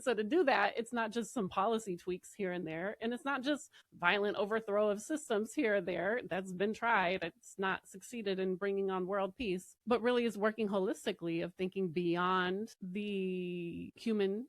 And so to do that, it's not just some policy tweaks here and there, and it's not just violent overthrow of systems here or there. That's been tried. It's not succeeded in bringing on world peace, but really is working holistically of thinking beyond the human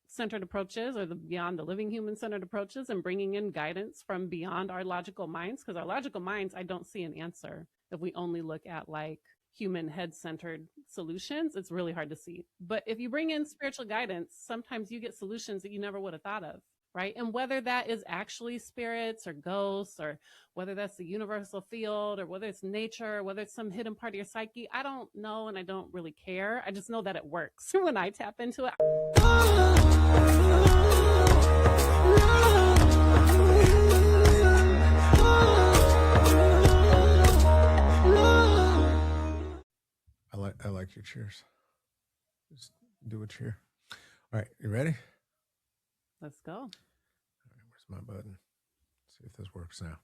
centered approaches or the beyond the living human centered approaches and bringing in guidance from beyond our logical minds, because our logical minds, I don't see an answer if we only look at like human head centered solutions. It's really hard to see, but if you bring in spiritual guidance, sometimes you get solutions that you never would have thought of, right? And whether that is actually spirits or ghosts, or whether that's the universal field, or whether it's nature, or whether it's some hidden part of your psyche, I don't know, and I don't really care. I just know that it works when I tap into it. I like your cheers. Just do a cheer. All right, you ready? Let's go. All right, where's my button? See if this works now.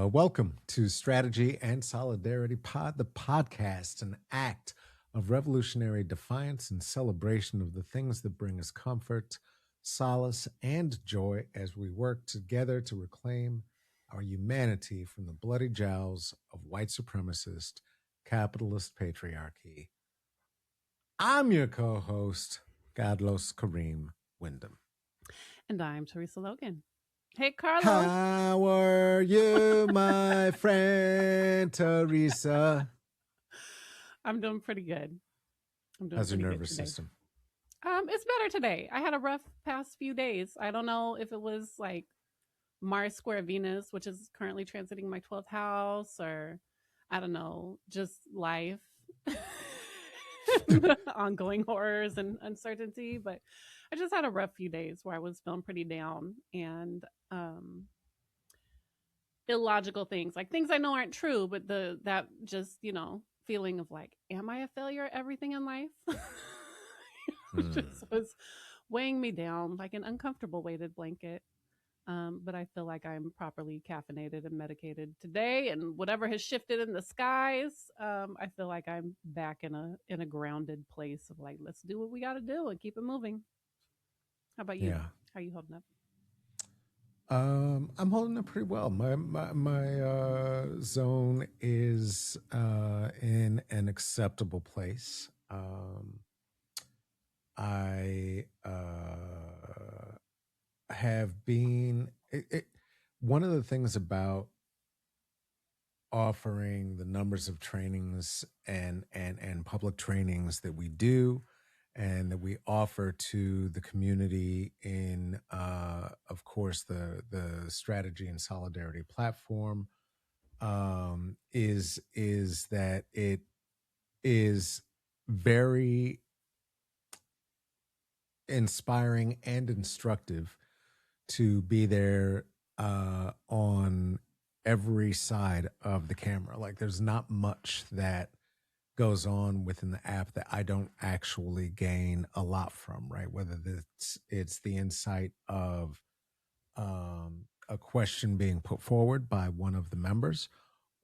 Welcome to Strategy and Solidarity Pod, the podcast, an act of revolutionary defiance and celebration of the things that bring us comfort, solace, and joy as we work together to reclaim our humanity from the bloody jowls of white supremacist capitalist patriarchy. I'm your co-host, Godlos Kareem Wyndham. And I'm Theresa Logan. Hey, Carlos. How are you, my friend Theresa? I'm doing pretty good. How's your nervous system? It's better today. I had a rough past few days. I don't know if it was like Mars square Venus, which is currently transiting my 12th house, or I don't know, just life, ongoing horrors and uncertainty. But I just had a rough few days where I was feeling pretty down, and illogical things, like things I know aren't true, but that just, feeling of like, am I a failure at everything in life? Just was weighing me down like an uncomfortable weighted blanket. But I feel like I'm properly caffeinated and medicated today, and whatever has shifted in the skies, I feel like I'm back in a grounded place of like, let's do what we got to do and keep it moving. How about you? Yeah. How are you holding up? I'm holding up pretty well. My zone is in an acceptable place. I have been one of the things about offering the numbers of trainings and public trainings that we do and that we offer to the community in, of course, the Strategy and Solidarity platform, is that it is very inspiring and instructive to be there on every side of the camera. Like, there's not much that goes on within the app that I don't actually gain a lot from, right? Whether it's the insight of a question being put forward by one of the members,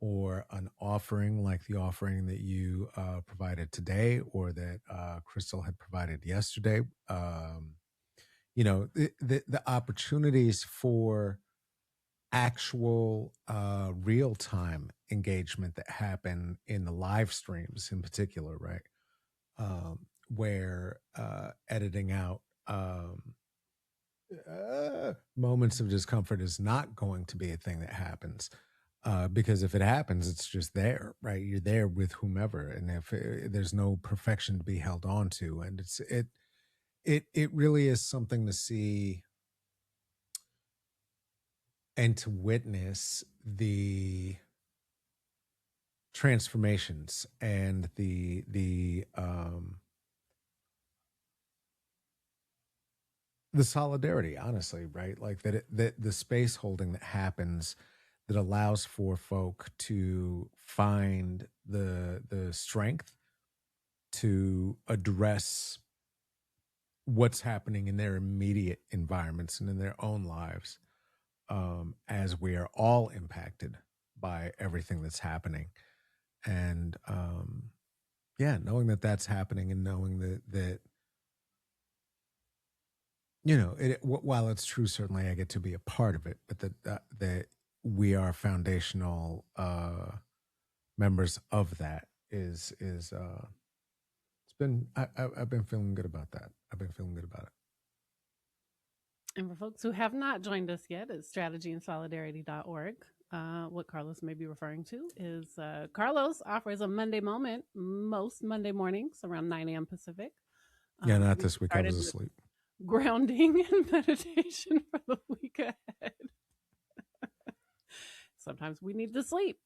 or an offering like the offering that you provided today, or that Crystal had provided yesterday. The opportunities for actual real-time engagement that happen in the live streams in particular, right? Where editing out moments of discomfort is not going to be a thing that happens, because if it happens, it's just there, right? You're there with whomever, and if there's no perfection to be held on to, and it really is something to see and to witness the transformations and the solidarity, honestly, right? Like that the space holding that happens that allows for folk to find the strength to address what's happening in their immediate environments and in their own lives, as we are all impacted by everything that's happening. And knowing that that's happening, and knowing that while it's true, certainly I get to be a part of it, but that we are foundational members of that is it's been I've been feeling good about that. I've been feeling good about it. And for folks who have not joined us yet, it's strategyandSolidarity.org. What Carlos may be referring to is Carlos offers a Monday moment most Monday mornings around 9 a.m. Pacific. Yeah, not this week. I was asleep. Grounding and meditation for the week ahead. Sometimes we need to sleep.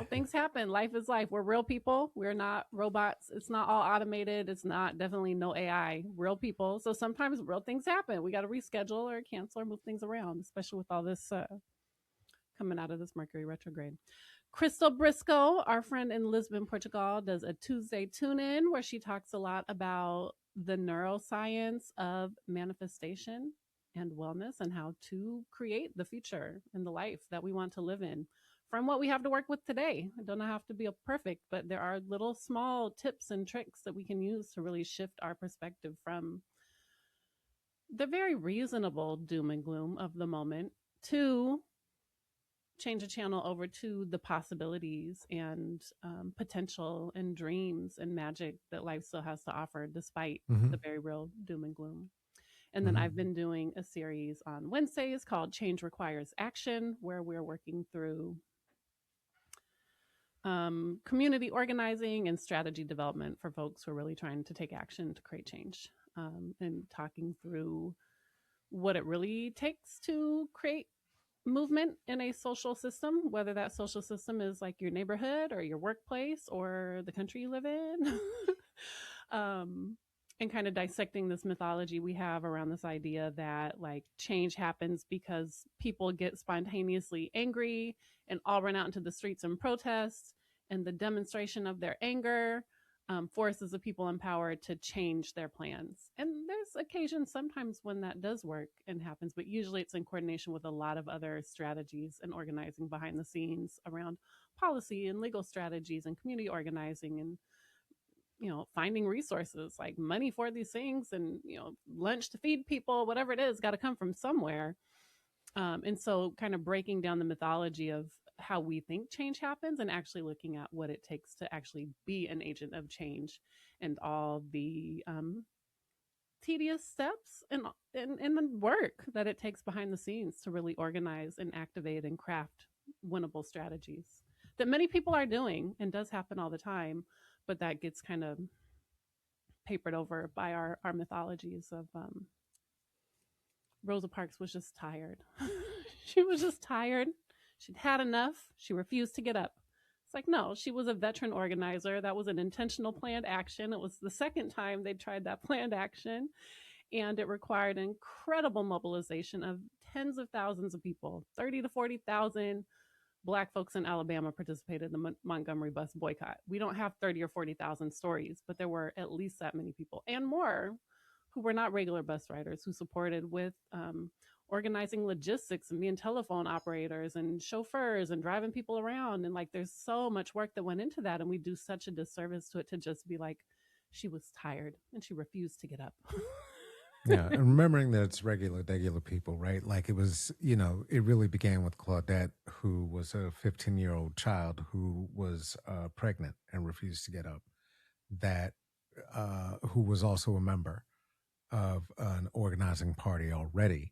Things happen. Life is life. We're real people. We're not robots. It's not all automated. It's not definitely no AI. Real people. So sometimes real things happen. We got to reschedule or cancel or move things around, especially with all this coming out of this Mercury retrograde. Crystal Briscoe, our friend in Lisbon, Portugal, does a Tuesday tune-in where she talks a lot about the neuroscience of manifestation and wellness and how to create the future and the life that we want to live in from what we have to work with today. It doesn't have to be perfect, but there are little small tips and tricks that we can use to really shift our perspective from the very reasonable doom and gloom of the moment to change the channel over to the possibilities and potential and dreams and magic that life still has to offer despite the very real doom and gloom. And then I've been doing a series on Wednesdays called Change Requires Action, where we're working through community organizing and strategy development for folks who are really trying to take action to create change, and talking through what it really takes to create movement in a social system, whether that social system is like your neighborhood or your workplace or the country you live in. And kind of dissecting this mythology we have around this idea that like change happens because people get spontaneously angry and all run out into the streets and protest, and the demonstration of their anger forces the people in power to change their plans. And there's occasions sometimes when that does work and happens, but usually it's in coordination with a lot of other strategies and organizing behind the scenes around policy and legal strategies and community organizing and finding resources like money for these things and lunch to feed people, whatever it is, got to come from somewhere. And so kind of breaking down the mythology of how we think change happens and actually looking at what it takes to actually be an agent of change and all the tedious steps and the work that it takes behind the scenes to really organize and activate and craft winnable strategies that many people are doing and does happen all the time, but that gets kind of papered over by our mythologies of Rosa Parks was just tired. She was just tired. She'd had enough. She refused to get up. It's like, no, she was a veteran organizer. That was an intentional planned action. It was the second time they tried that planned action, and it required incredible mobilization of tens of thousands of people. 30 to 40,000 Black folks in Alabama participated in the Montgomery bus boycott. We don't have 30 or 40,000 stories, but there were at least that many people and more who were not regular bus riders, who supported with organizing logistics and being telephone operators and chauffeurs and driving people around. And like, there's so much work that went into that. And we do such a disservice to it to just be like, she was tired and she refused to get up. Yeah, and remembering that it's regular people, right? Like it was, it really began with Claudette, who was a 15-year-old child who was pregnant and refused to get up, that who was also a member of an organizing party already,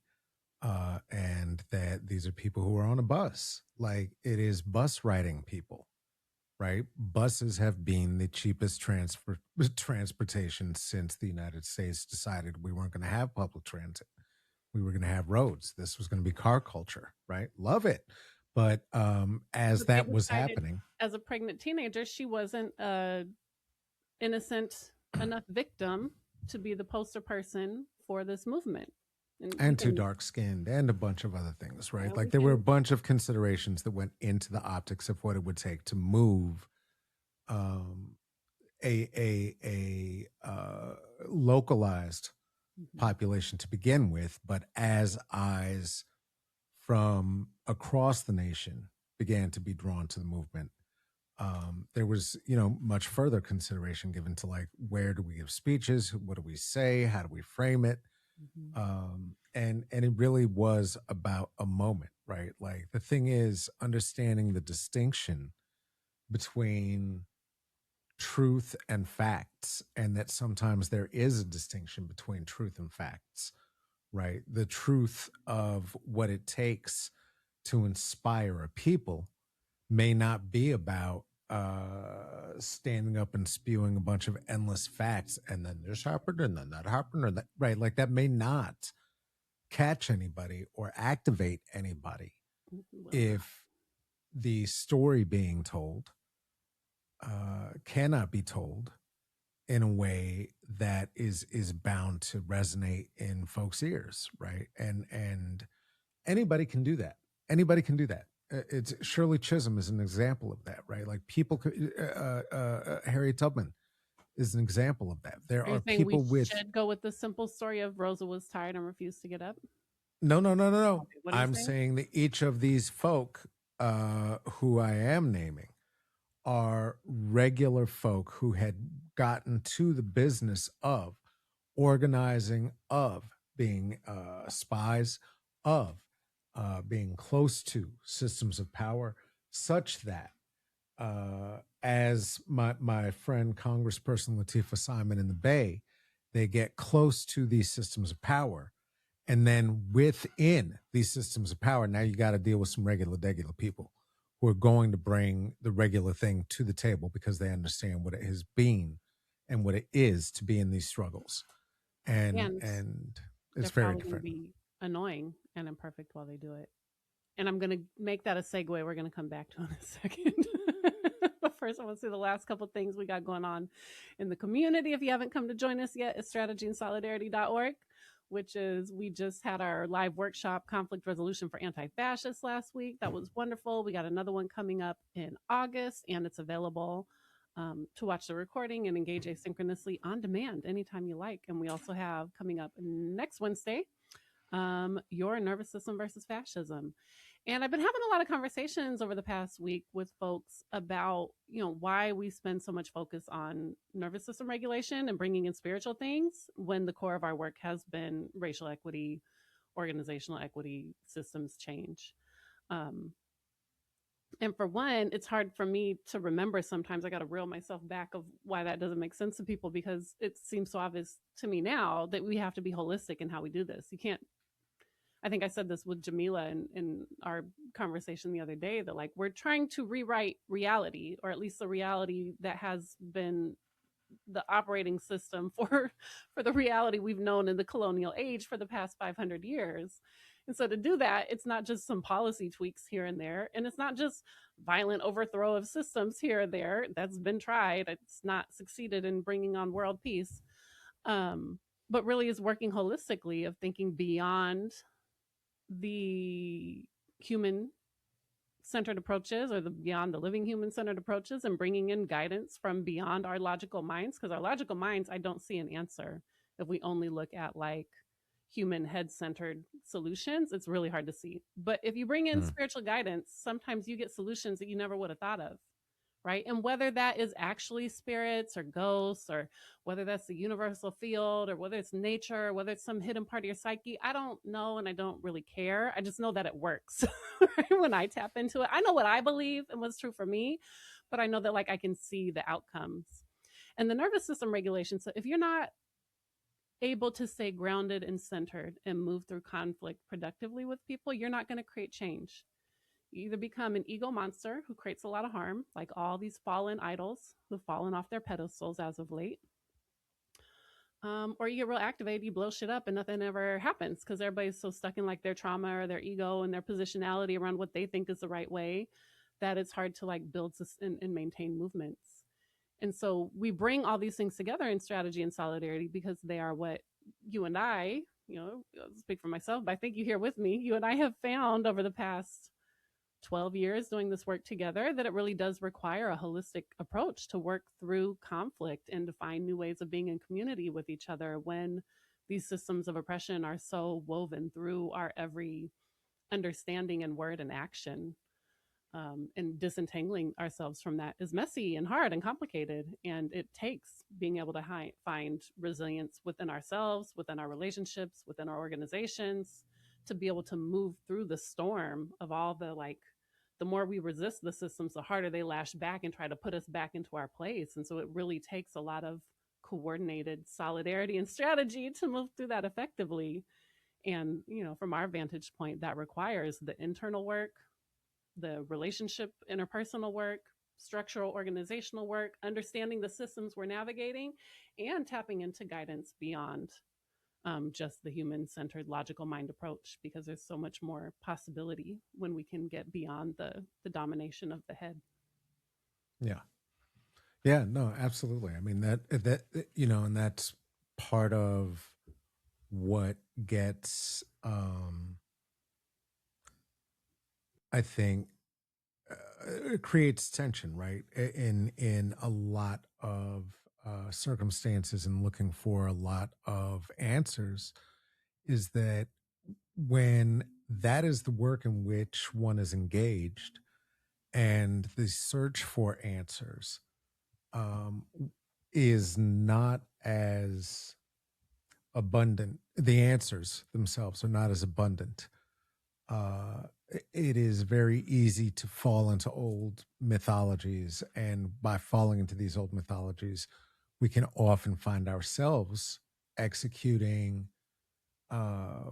and that these are people who are on a bus. Like it is bus riding people, right? Buses have been the cheapest transportation since the United States decided we weren't going to have public transit. We were going to have roads. This was going to be car culture, right? Love it. But as that was happening, as a pregnant teenager, she wasn't a innocent enough victim to be the poster person for this movement. And too dark-skinned and a bunch of other things, right? Yeah, like there were a bunch of considerations that went into the optics of what it would take to move a localized population to begin with. But as eyes from across the nation began to be drawn to the movement, there was, much further consideration given to like, where do we give speeches? What do we say? How do we frame it? Mhm. And it really was about a moment, right? Like the thing is understanding the distinction between truth and facts, and that sometimes there is a distinction between truth and facts, right? The truth of what it takes to inspire a people may not be about standing up and spewing a bunch of endless facts and then this happened and then that happened or that, right? Like that may not catch anybody or activate anybody Will not. if the story being told cannot be told in a way that is bound to resonate in folks' ears, right? And anybody can do that. Anybody can do that. It's Shirley Chisholm is an example of that, right? Like people, Harriet Tubman is an example of that. There Are you are saying we people with should go with the simple story of Rosa was tired and refused to get up? no. Okay, what are you I'm saying? saying that each of these folk who I am naming are regular folk who had gotten to the business of organizing, of being spies, of being close to systems of power, such that, as my friend Congressperson Latifah Simon in the Bay, they get close to these systems of power. And then within these systems of power, now you got to deal with some regular people who are going to bring the regular thing to the table because they understand what it has been and what it is to be in these struggles. And And it's they're very probably going to different. be annoying and imperfect while they do it. And I'm going to make that a segue we're going to come back to in a second. But first, I want to see the last couple things we got going on in the community. If you haven't come to join us yet, it's strategyandSolidarity.org, which is we just had our live workshop, Conflict Resolution for Anti-Fascists, last week. That was wonderful. We got another one coming up in August, and it's available to watch the recording and engage asynchronously on demand anytime you like. And we also have coming up next Wednesday, Your Nervous System versus Fascism. And I've been having a lot of conversations over the past week with folks about, why we spend so much focus on nervous system regulation and bringing in spiritual things when the core of our work has been racial equity, organizational equity, systems change. Um, and for one, it's hard for me to remember sometimes. I got to reel myself back of why that doesn't make sense to people because it seems so obvious to me now that we have to be holistic in how we do this. You can't, I think I said this with Jamila in our conversation the other day, that like we're trying to rewrite reality, or at least the reality that has been the operating system for the reality we've known in the colonial age for the past 500 years. And so to do that, it's not just some policy tweaks here and there, and it's not just violent overthrow of systems here and there. That's been tried. It's not succeeded in bringing on world peace. But really is working holistically of thinking beyond the human centered approaches, or the beyond the living human centered approaches, and bringing in guidance from beyond our logical minds, because our logical minds, I don't see an answer if we only look at like human head centered solutions. It's really hard to see, but if you bring in Mm. spiritual guidance, sometimes you get solutions that you never would have thought of, right? And whether that is actually spirits or ghosts, or whether that's the universal field, or whether it's nature, or whether it's some hidden part of your psyche, I don't know, and I don't really care. I just know that it works. Right? When I tap into it, I know what I believe and what's true for me, but I know that like I can see the outcomes. And the nervous system regulation, so if you're not able to stay grounded and centered and move through conflict productively with people, you're not going to create change. You either become an ego monster who creates a lot of harm, like all these fallen idols who've fallen off their pedestals as of late, or you get real activated, you blow shit up, and nothing ever happens because everybody's so stuck in like their trauma or their ego and their positionality around what they think is the right way that it's hard to like build and maintain movements. And so we bring all these things together in strategy and solidarity because they are what you and I, I'll speak for myself, but I think you here with me, you and I have found over the past 12 years doing this work together that it really does require a holistic approach to work through conflict and to find new ways of being in community with each other when these systems of oppression are so woven through our every understanding and word and action. and disentangling ourselves from that is messy and hard and complicated. And it takes being able to find resilience within ourselves, within our relationships, within our organizations, to be able to move through the storm of all the like, the more we resist the systems, the harder they lash back and try to put us back into our place. And so it really takes a lot of coordinated solidarity and strategy to move through that effectively. And, you know, from our vantage point, that requires the internal work, the relationship, interpersonal work, structural organizational work, understanding the systems we're navigating, and tapping into guidance beyond just the human centered logical mind approach, because there's so much more possibility when we can get beyond the domination of the head. Yeah. Yeah, no, absolutely. I mean that you know, and that's part of what gets I think it creates tension, right? In a lot of circumstances and looking for a lot of answers is that when that is the work in which one is engaged and the search for answers um, is not as abundant, the answers themselves are not as abundant. It is very easy to fall into old mythologies. And by falling into these old mythologies, we can often find ourselves executing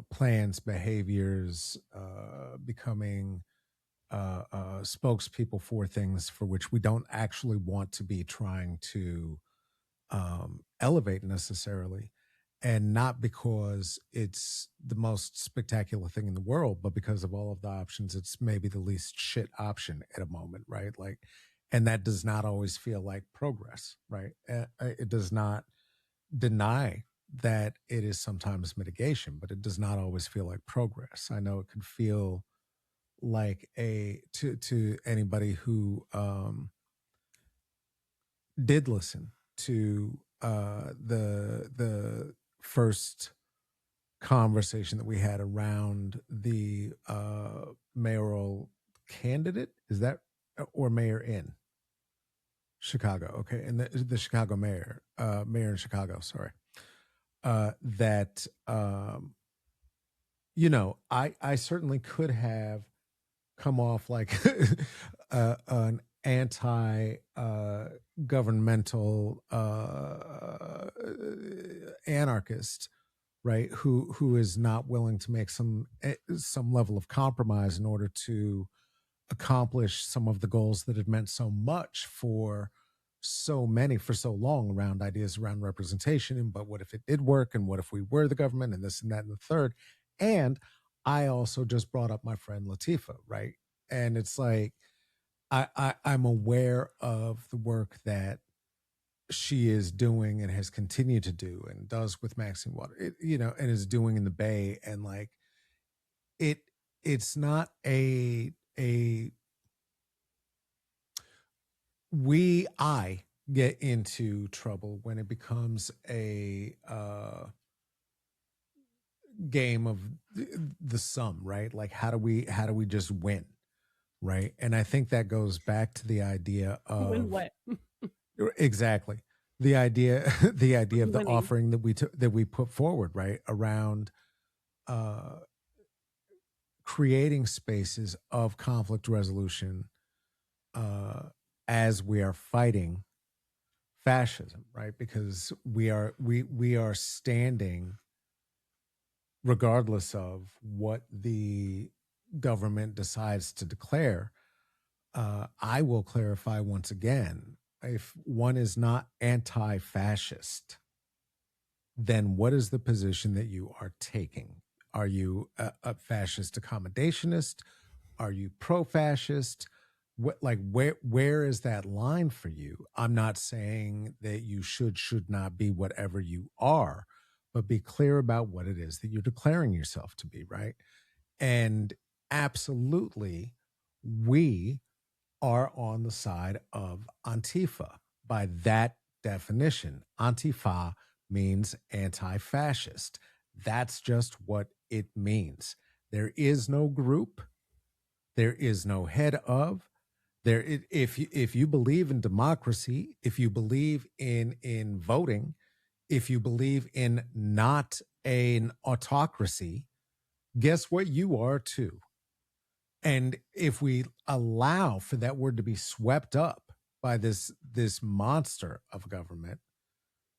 plans, behaviors, becoming spokespeople for things for which we don't actually want to be trying to elevate necessarily. And not because it's the most spectacular thing in the world, but because of all of the options, it's maybe the least shit option at a moment, right? Like, and that does not always feel like progress, right? It does not deny that it is sometimes mitigation, but it does not always feel like progress. I know it could feel like a to anybody who did listen to the first conversation that we had around the mayoral candidate, is that, or mayor in Chicago, okay, and the Chicago mayor in Chicago, sorry, that you know, I certainly could have come off like an anti governmental anarchist, right, who is not willing to make some level of compromise in order to accomplish some of the goals that had meant so much for so many for so long around ideas around representation. And but what if it did work, and what if we were the government, and this and that and the third. And I also just brought up my friend Latifa, right? And it's like I'm aware of the work that she is doing and has continued to do and does with Maxine Water, you know, and is doing in the Bay. And like it it's not a I get into trouble when it becomes a game of the sum, right? Like how do we just win, right? And I think that goes back to the idea Win of what? exactly the idea the idea of the Winning. offering that we put forward, right, around uh creating spaces of conflict resolution uh as we are fighting fascism, right? Because we are standing regardless of what the government decides to declare. I will clarify once again, if one is not anti-fascist, then what is the position that you are taking? Are you a fascist accommodationist? Are you pro-fascist? What, like, where is that line for you? I'm not saying that you should not be whatever you are, but be clear about what it is that you're declaring yourself to be, right? And absolutely, we are on the side of Antifa. By that definition, Antifa means anti-fascist. That's just what it means. There is no group, there is no head of, If you believe in democracy, if you believe in voting, if you believe in not an autocracy, guess what you are too. And if we allow for that word to be swept up by this monster of government,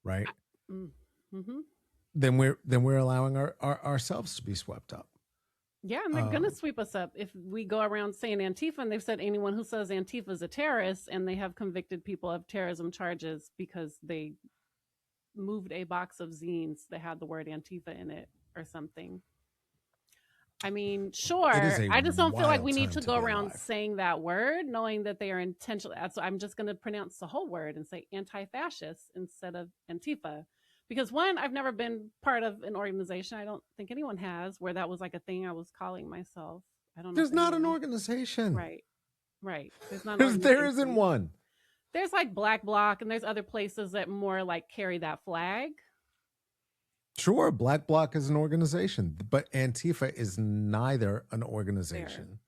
right? Mm-hmm. Then we're allowing ourselves to be swept up. Yeah, and they're going to sweep us up if we go around saying Antifa, and they've said anyone who says Antifa is a terrorist, and they have convicted people of terrorism charges because they moved a box of zines that had the word Antifa in it or something. I mean, sure. I just don't feel like we need to go around saying that word, knowing that they are intentionally. So I'm just going to pronounce the whole word and say anti-fascist instead of Antifa. Because one, I've never been part of an organization. I don't think anyone has where that was like a thing I was calling myself. I don't know. There's not an organization. Right. There's not. There isn't one. There's like Black Bloc, and there's other places that more like carry that flag. Sure, Black Bloc is an organization, but Antifa is neither an organization,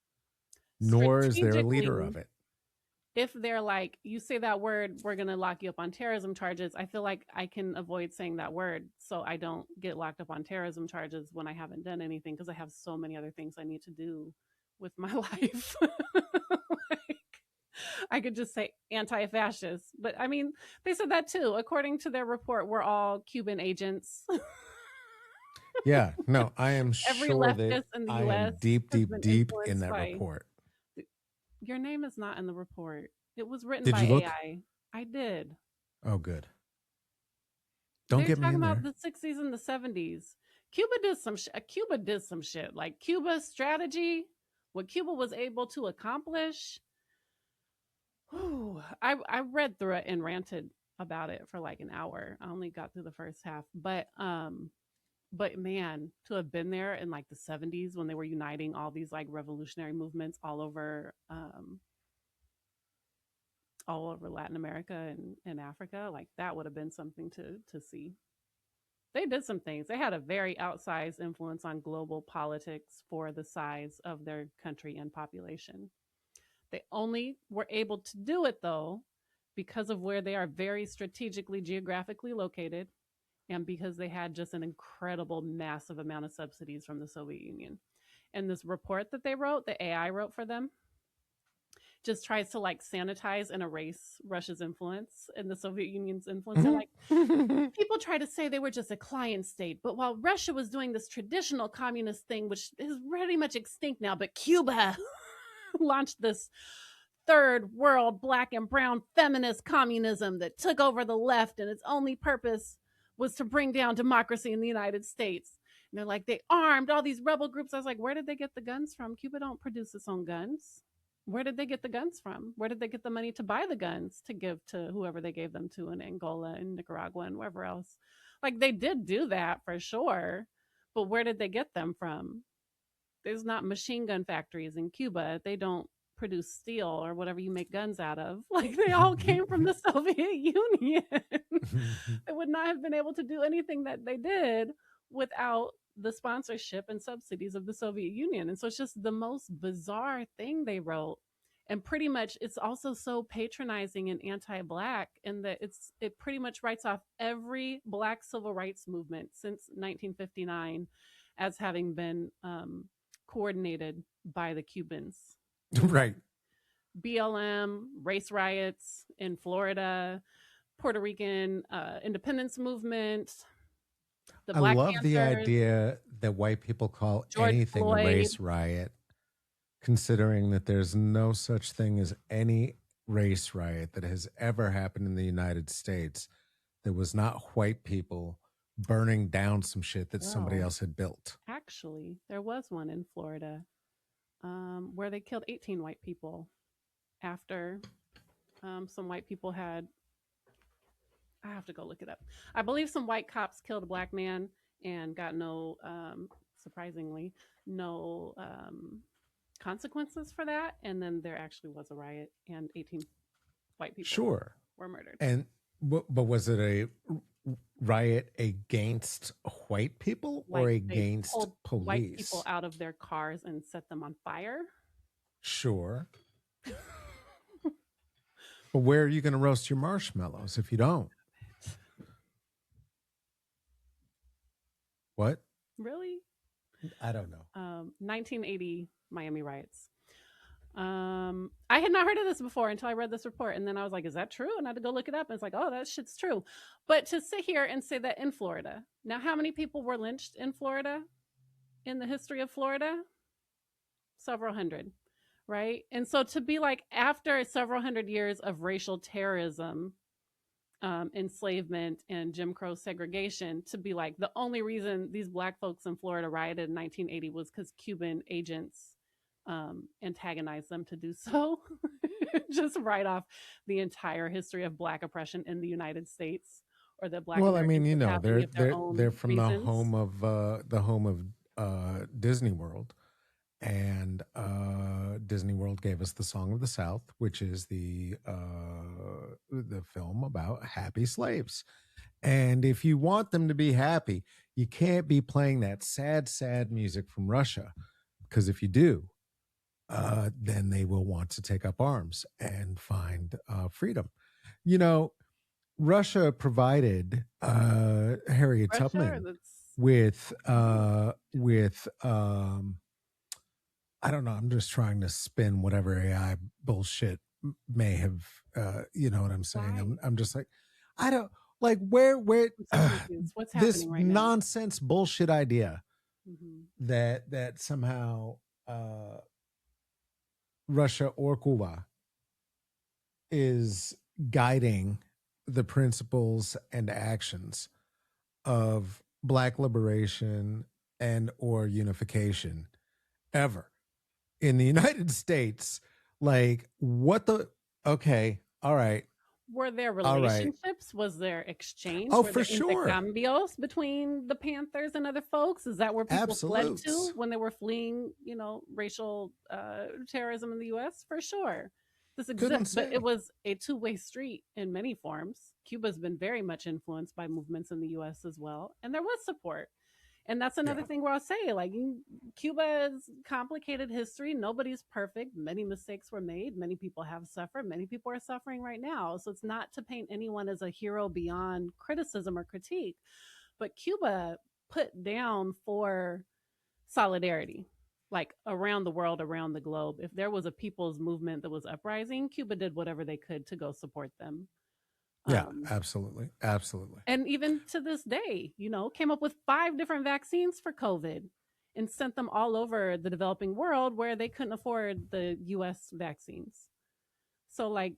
nor is there a leader of it. If they're like, you say that word, we're going to lock you up on terrorism charges, I feel like I can avoid saying that word so I don't get locked up on terrorism charges when I haven't done anything, because I have so many other things I need to do with my life. Like, I could just say anti-fascist. But I mean, they said that too. According to their report, we're all Cuban agents. Yeah, no, I am Every sure leftist that in the I US am deep in that report. Your name is not in the report. It was written by AI. I did. Oh, good. Don't get me in there. They're talking about the 60s and the 70s. Cuba did some shit. Like Cuba's strategy, what Cuba was able to accomplish. I read through it and ranted about it for like an hour. I only got through the first half, but man, to have been there in like the 70s when they were uniting all these like revolutionary movements all over Latin America and Africa, like that would have been something to see. They did some things. They had a very outsized influence on global politics for the size of their country and population. They only were able to do it, though, because of where they are very strategically, geographically located, and because they had just an incredible, massive amount of subsidies from the Soviet Union. And this report that they wrote, the AI wrote for them, just tries to like sanitize and erase Russia's influence and the Soviet Union's influence. They're like, people try to say they were just a client state, but while Russia was doing this traditional communist thing, which is pretty much extinct now, but Cuba launched this third world black and brown feminist communism that took over the left, and its only purpose was to bring down democracy in the United States. And they're like, they armed all these rebel groups. I was like, where did they get the guns from? Cuba don't produce its own guns. Where did they get the guns from? Where did they get the money to buy the guns to give to whoever they gave them to in Angola and Nicaragua and wherever else? Like, they did do that for sure, but where did they get them from? There's not machine gun factories in Cuba. They don't produce steel or whatever you make guns out of. Like, they all came from the Soviet Union. They would not have been able to do anything that they did without the sponsorship and subsidies of the Soviet Union. And so it's just the most bizarre thing they wrote. And pretty much it's also so patronizing and anti-black in that it pretty much writes off every black civil rights movement since 1959 as having been coordinated by the Cubans. Right. BLM, race riots in Florida, Puerto Rican independence movement. I love Panthers, the idea that white people call George anything Floyd. A race riot, considering that there's no such thing as any race riot that has ever happened in the United States that was not white people burning down some shit that somebody else had built. Actually, there was one in Florida where they killed 18 white people after some white people had, I have to go look it up. I believe some white cops killed a black man and got no, surprisingly, no consequences for that. And then there actually was a riot and 18 white people were murdered. And but was it a riot against white people or against police? White people out of their cars and set them on fire. Sure. But where are you going to roast your marshmallows if you don't? What? Really? I don't know. 1980 Miami riots. I had not heard of this before until I read this report, and then I was like, "Is that true?" And I had to go look it up, and it's like, "Oh, that shit's true." But to sit here and say that in Florida, now, how many people were lynched in Florida in the history of Florida? Several hundred, right? And so to be like, after several hundred years of racial terrorism, enslavement, and Jim Crow segregation, to be like, the only reason these black folks in Florida rioted in 1980 was because Cuban agents antagonized them to do so. Just write off the entire history of black oppression in the United States, or that black Well, I mean, Americans you would know, have any of their they're own from reasons. the home of Disney World, and Disney World gave us the Song of the South, which is the film about happy slaves. And if you want them to be happy, you can't be playing that sad, sad music from Russia, because if you do, then they will want to take up arms and find freedom. You know, Russia provided Harriet Russia, Tubman that's with I don't know. I'm just trying to spin whatever AI bullshit may have. You know what I'm saying? why. I'm just like, I don't like where I'm so confused. What's this happening right now? nonsense bullshit idea Mm-hmm. that somehow Russia or Cuba is guiding the principles and actions of black liberation and or unification ever in the United States. Like, what the? Okay, all right, Were there all right. relationships? Was there exchange? Oh, Were for there sure, intercambios between the Panthers and other folks? Is that where people fled to absolutes. when they were fleeing, racial terrorism in the U.S.? For sure. This Couldn't exists, but it say. was a two-way street in many forms. Cuba's been very much influenced by movements in the U.S. as well, and there was support. And that's another Yeah, thing where I'll say, like, Cuba's complicated history. Nobody's perfect. Many mistakes were made. Many people have suffered. Many people are suffering right now. So it's not to paint anyone as a hero beyond criticism or critique. But Cuba put down for solidarity, like around the world, around the globe. If there was a people's movement that was uprising, Cuba did whatever they could to go support them. yeah, Um, absolutely, absolutely. and even to this day, came up with 5 different vaccines for COVID and sent them all over the developing world where they couldn't afford the US vaccines. So, like,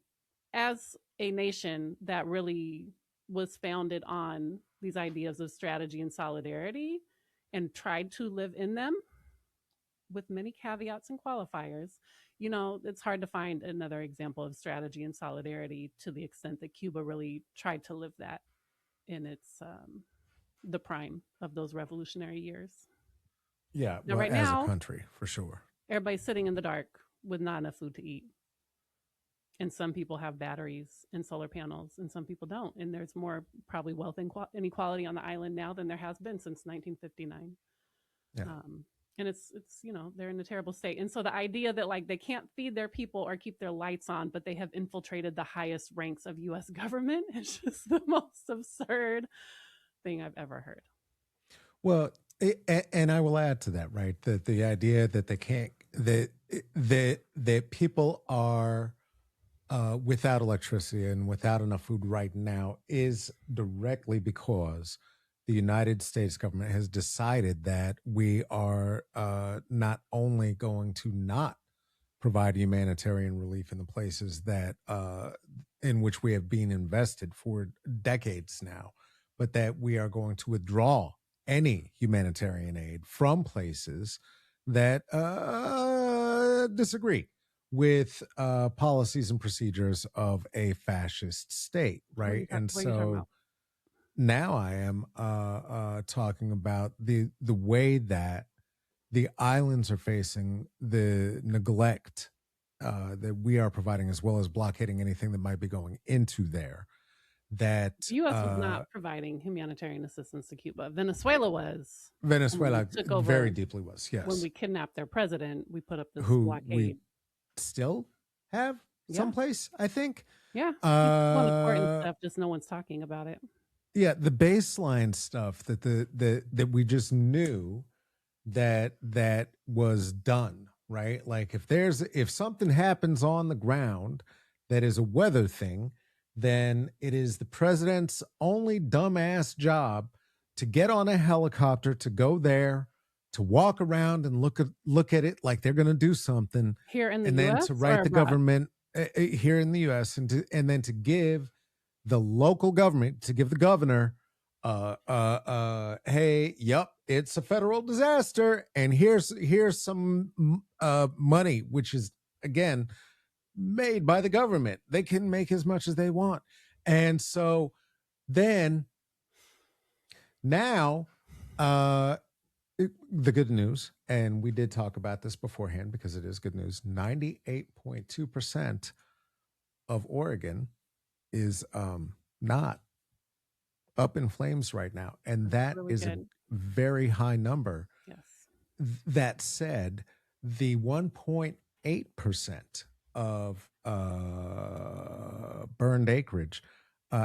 as a nation that really was founded on these ideas of strategy and solidarity and tried to live in them with many caveats and qualifiers, it's hard to find another example of strategy and solidarity to the extent that Cuba really tried to live that in its the prime of those revolutionary years. Yeah, Now, well, right as a now, country, for sure. everybody's sitting in the dark with not enough food to eat. And some people have batteries and solar panels, and some people don't. And there's more probably wealth inequality on the island now than there has been since 1959. Yeah, And it's they're in a terrible state. And so the idea that, like, they can't feed their people or keep their lights on, but they have infiltrated the highest ranks of U.S. government is just the most absurd thing I've ever heard. well, and I will add to that, right? That the idea that they can't that people are without electricity and without enough food right now is directly because the United States government has decided that we are not only going to not provide humanitarian relief in the places that in which we have been invested for decades now, but that we are going to withdraw any humanitarian aid from places that disagree with policies and procedures of a fascist state, right? And What are you talking so about? now I am talking about the way that the islands are facing the neglect that we are providing, as well as blockading anything that might be going into there. That The U.S. was not providing humanitarian assistance to Cuba. Venezuela was. And when we Venezuela took very over, deeply was, when yes, we kidnapped their president, we put up this who we blockade. still have Yeah. someplace, I think. Yeah. He's doing important stuff, just no one's talking about it. Yeah, the baseline stuff that that we just knew that was done, right? Like if something happens on the ground that is a weather thing, then it is the president's only dumbass job to get on a helicopter, to go there, to walk around and look at it like they're going to do something, Here in the and then US to or write the abroad? government here in the US, and then to give the local government, to give the governor hey, yep, it's a federal disaster, and here's some money, which is again made by the government. They can make as much as they want. And so then now the good news, and we did talk about this beforehand because it is good news, 98.2% of Oregon is not up in flames right now, and that Really is a good. very high number. Yes. That said, the 1.8% of burned acreage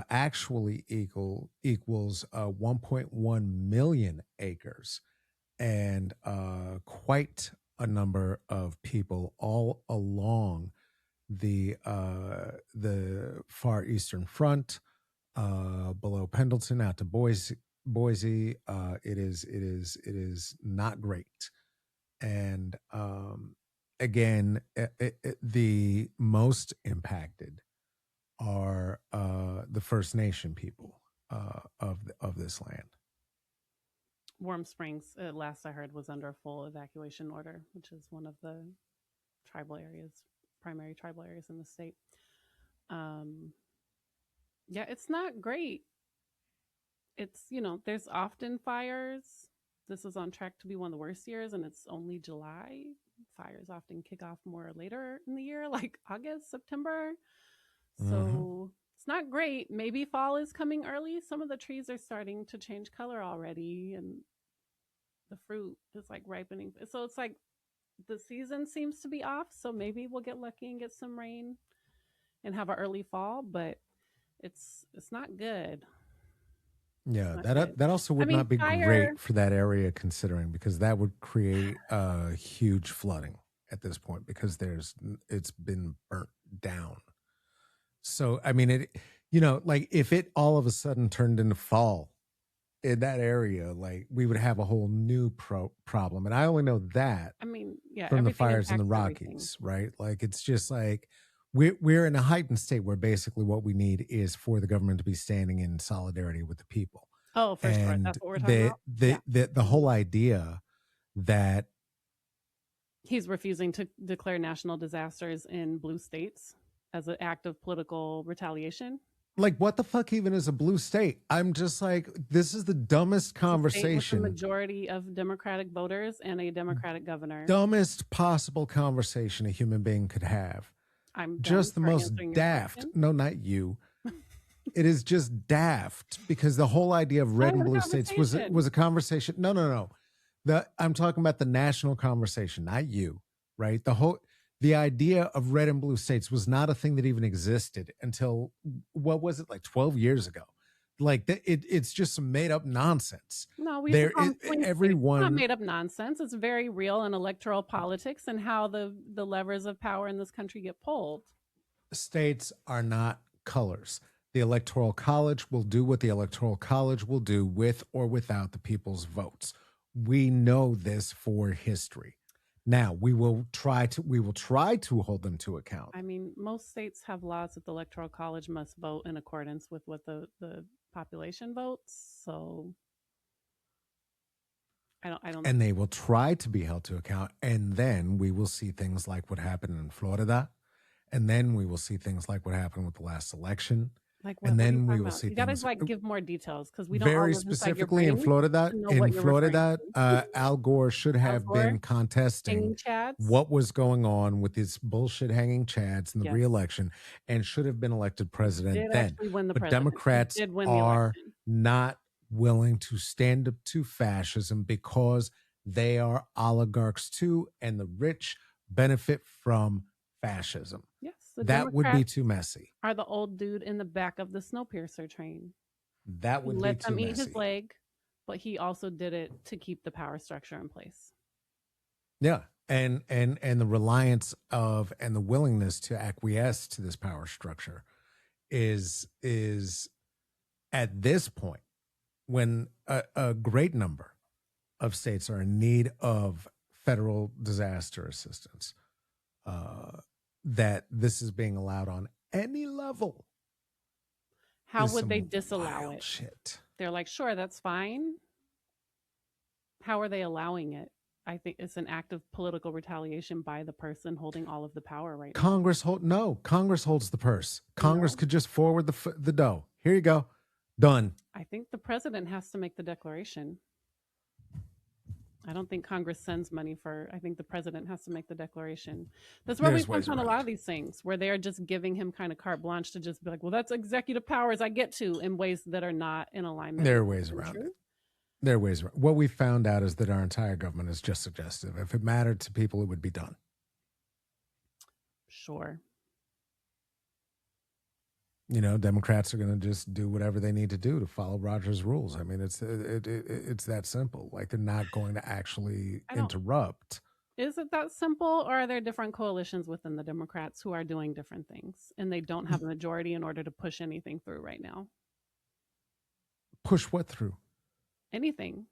actually equals 1.1 million acres, and quite a number of people all along the far eastern front, below Pendleton out to Boise. It is not great. And again, the most impacted are the First Nation people of this land. Warm Springs, last I heard, was under a full evacuation order, which is one of the primary tribal areas in the state. Yeah, it's not great. It's, there's often fires. This is on track to be one of the worst years, and it's only July. Fires often kick off more later in the year, like August, September. So it's not great. Maybe fall is coming early. Some of the trees are starting to change color already, and the fruit is like ripening. So it's like the season seems to be off. So maybe we'll get lucky and get some rain and have an early fall, but it's not good. Yeah, Not good. that also would not be Fire. great for that area, considering, because that would create huge flooding at this point, because it's been burnt down. So I mean, like if it all of a sudden turned into fall in that area, like we would have a whole new problem. And I only know that Yeah, from the everything fires in the impacts Rockies, right? Like it's just like we're in a heightened state where basically what we need is for the government to be standing in solidarity with the people. Oh, for sure. And That's what we're talking about. Yeah. the whole idea that He's refusing to declare national disasters in blue states as an act of political retaliation. like, what the fuck even is a blue state? I'm just like, this is the dumbest conversation. With the majority of Democratic voters and a Democratic governor. Dumbest possible conversation a human being could have. I'm just the most daft. No, not you. It is just daft, because the whole idea of red and blue states was a conversation. No. I'm talking about the national conversation, not you, right? The idea of red and blue states was not a thing that even existed until, what was it, like 12 years ago? Like it's just some made up nonsense. No, everyone it's not made up nonsense. It's very real in electoral politics and how the levers of power in this country get pulled. States are not colors. The Electoral College will do what the Electoral College will do with or without the people's votes. We know this for history. Now we will try to hold them to account. I mean, most states have laws that the Electoral College must vote in accordance with what the population votes. So I don't. And they will try to be held to account, and then we will see things like what happened in Florida, and then we will see things like what happened with the last election. Like what, and what then we will see. You gotta things, give more details, because we don't very specifically in Florida. Al Gore should have been contesting what was going on with these bullshit hanging chads in the re-election, and should have been elected president then. But Democrats are not willing to stand up to fascism because they are oligarchs too, and the rich benefit from fascism. Yes. The That would be Democrats too messy. are the old dude in the back of the Snowpiercer train. That He would be let too them eat his messy. leg, but he also did it to keep the power structure in place. Yeah. And the reliance of and the willingness to acquiesce to this power structure is at this point, when a great number of states are in need of federal disaster assistance, that this is being allowed on any level. How would they disallow wild it? Shit. They're like, sure, that's fine. How are they allowing it? I think it's an act of political retaliation by the person holding all of the power right now. Congress holds the purse. Congress No. could just forward the dough. Here you go. Done. I think the president has to make the declaration. I don't think Congress sends money for. I think the president has to make the declaration. That's where There's we ways touch on a lot around. of these things, where they're just giving him kind of carte blanche to just be like, well, that's executive powers I get to, in ways that are not in alignment. There are with ways around truth. it. There are ways around. What we found out is that our entire government is just suggestive. If it mattered to people, it would be done. Sure. You know, Democrats are going to just do whatever they need to do to follow Rogers' rules. I mean, it's that simple. Like, they're not going to actually interrupt. Is it that simple, or are there different coalitions within the Democrats who are doing different things, and they don't have a majority in order to push anything through right now? Push what through? Anything.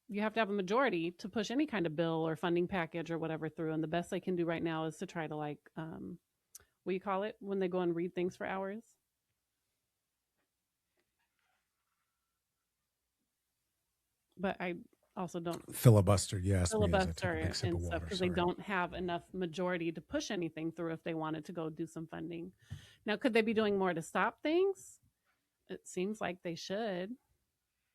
You have to have a majority to push any kind of bill or funding package or whatever through, and the best they can do right now is to try to, like, what do you call it when they go and read things for hours? But I also don't filibuster. Yes, filibuster and stuff, because they don't have enough majority to push anything through if they wanted to go do some funding. Now, could they be doing more to stop things? It seems like they should.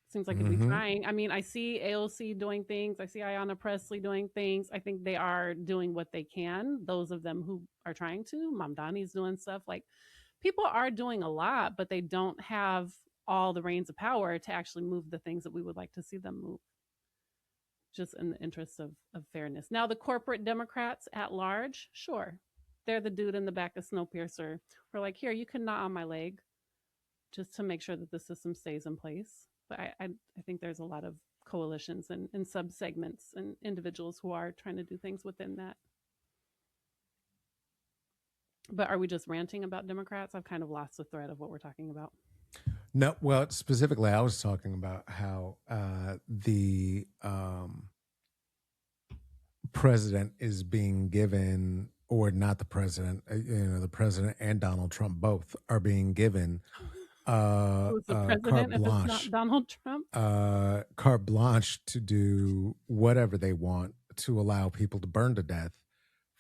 Seems like it'd be trying. I mean, I see AOC doing things. I see Ayanna Pressley doing things. I think they are doing what they can. Those of them who are trying to. Mamdani's doing stuff. Like, people are doing a lot, but they don't have all the reins of power to actually move the things that we would like to see them move, just in the interest of fairness. Now, the corporate Democrats at large, sure, they're the dude in the back of Snowpiercer. We're like, here, you can knot on my leg just to make sure that the system stays in place. But I think there's a lot of coalitions and sub-segments and individuals who are trying to do things within that. But are we just ranting about Democrats? I've kind of lost the thread of what we're talking about. No, well, specifically, I was talking about how the president is being given, or not the president, the president and Donald Trump both are being given Who's the president carte if blanche, it's not Donald Trump? Carte blanche to do whatever they want to allow people to burn to death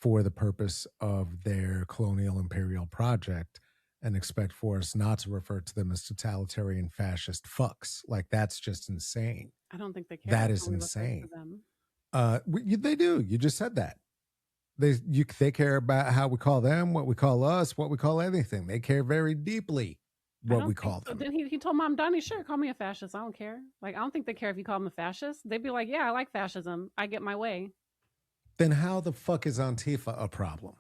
for the purpose of their colonial imperial project, and expect for us not to refer to them as totalitarian fascist fucks. Like, that's just insane. I don't think they care. That is insane. They do. You just said that. They care about how we call them, what we call us, what we call anything. They care very deeply what we call them. Then he told Mom Donnie, sure, call me a fascist. I don't care. Like, I don't think they care if you call them a fascist. They'd be like, yeah, I like fascism. I get my way. Then how the fuck is Antifa a problem?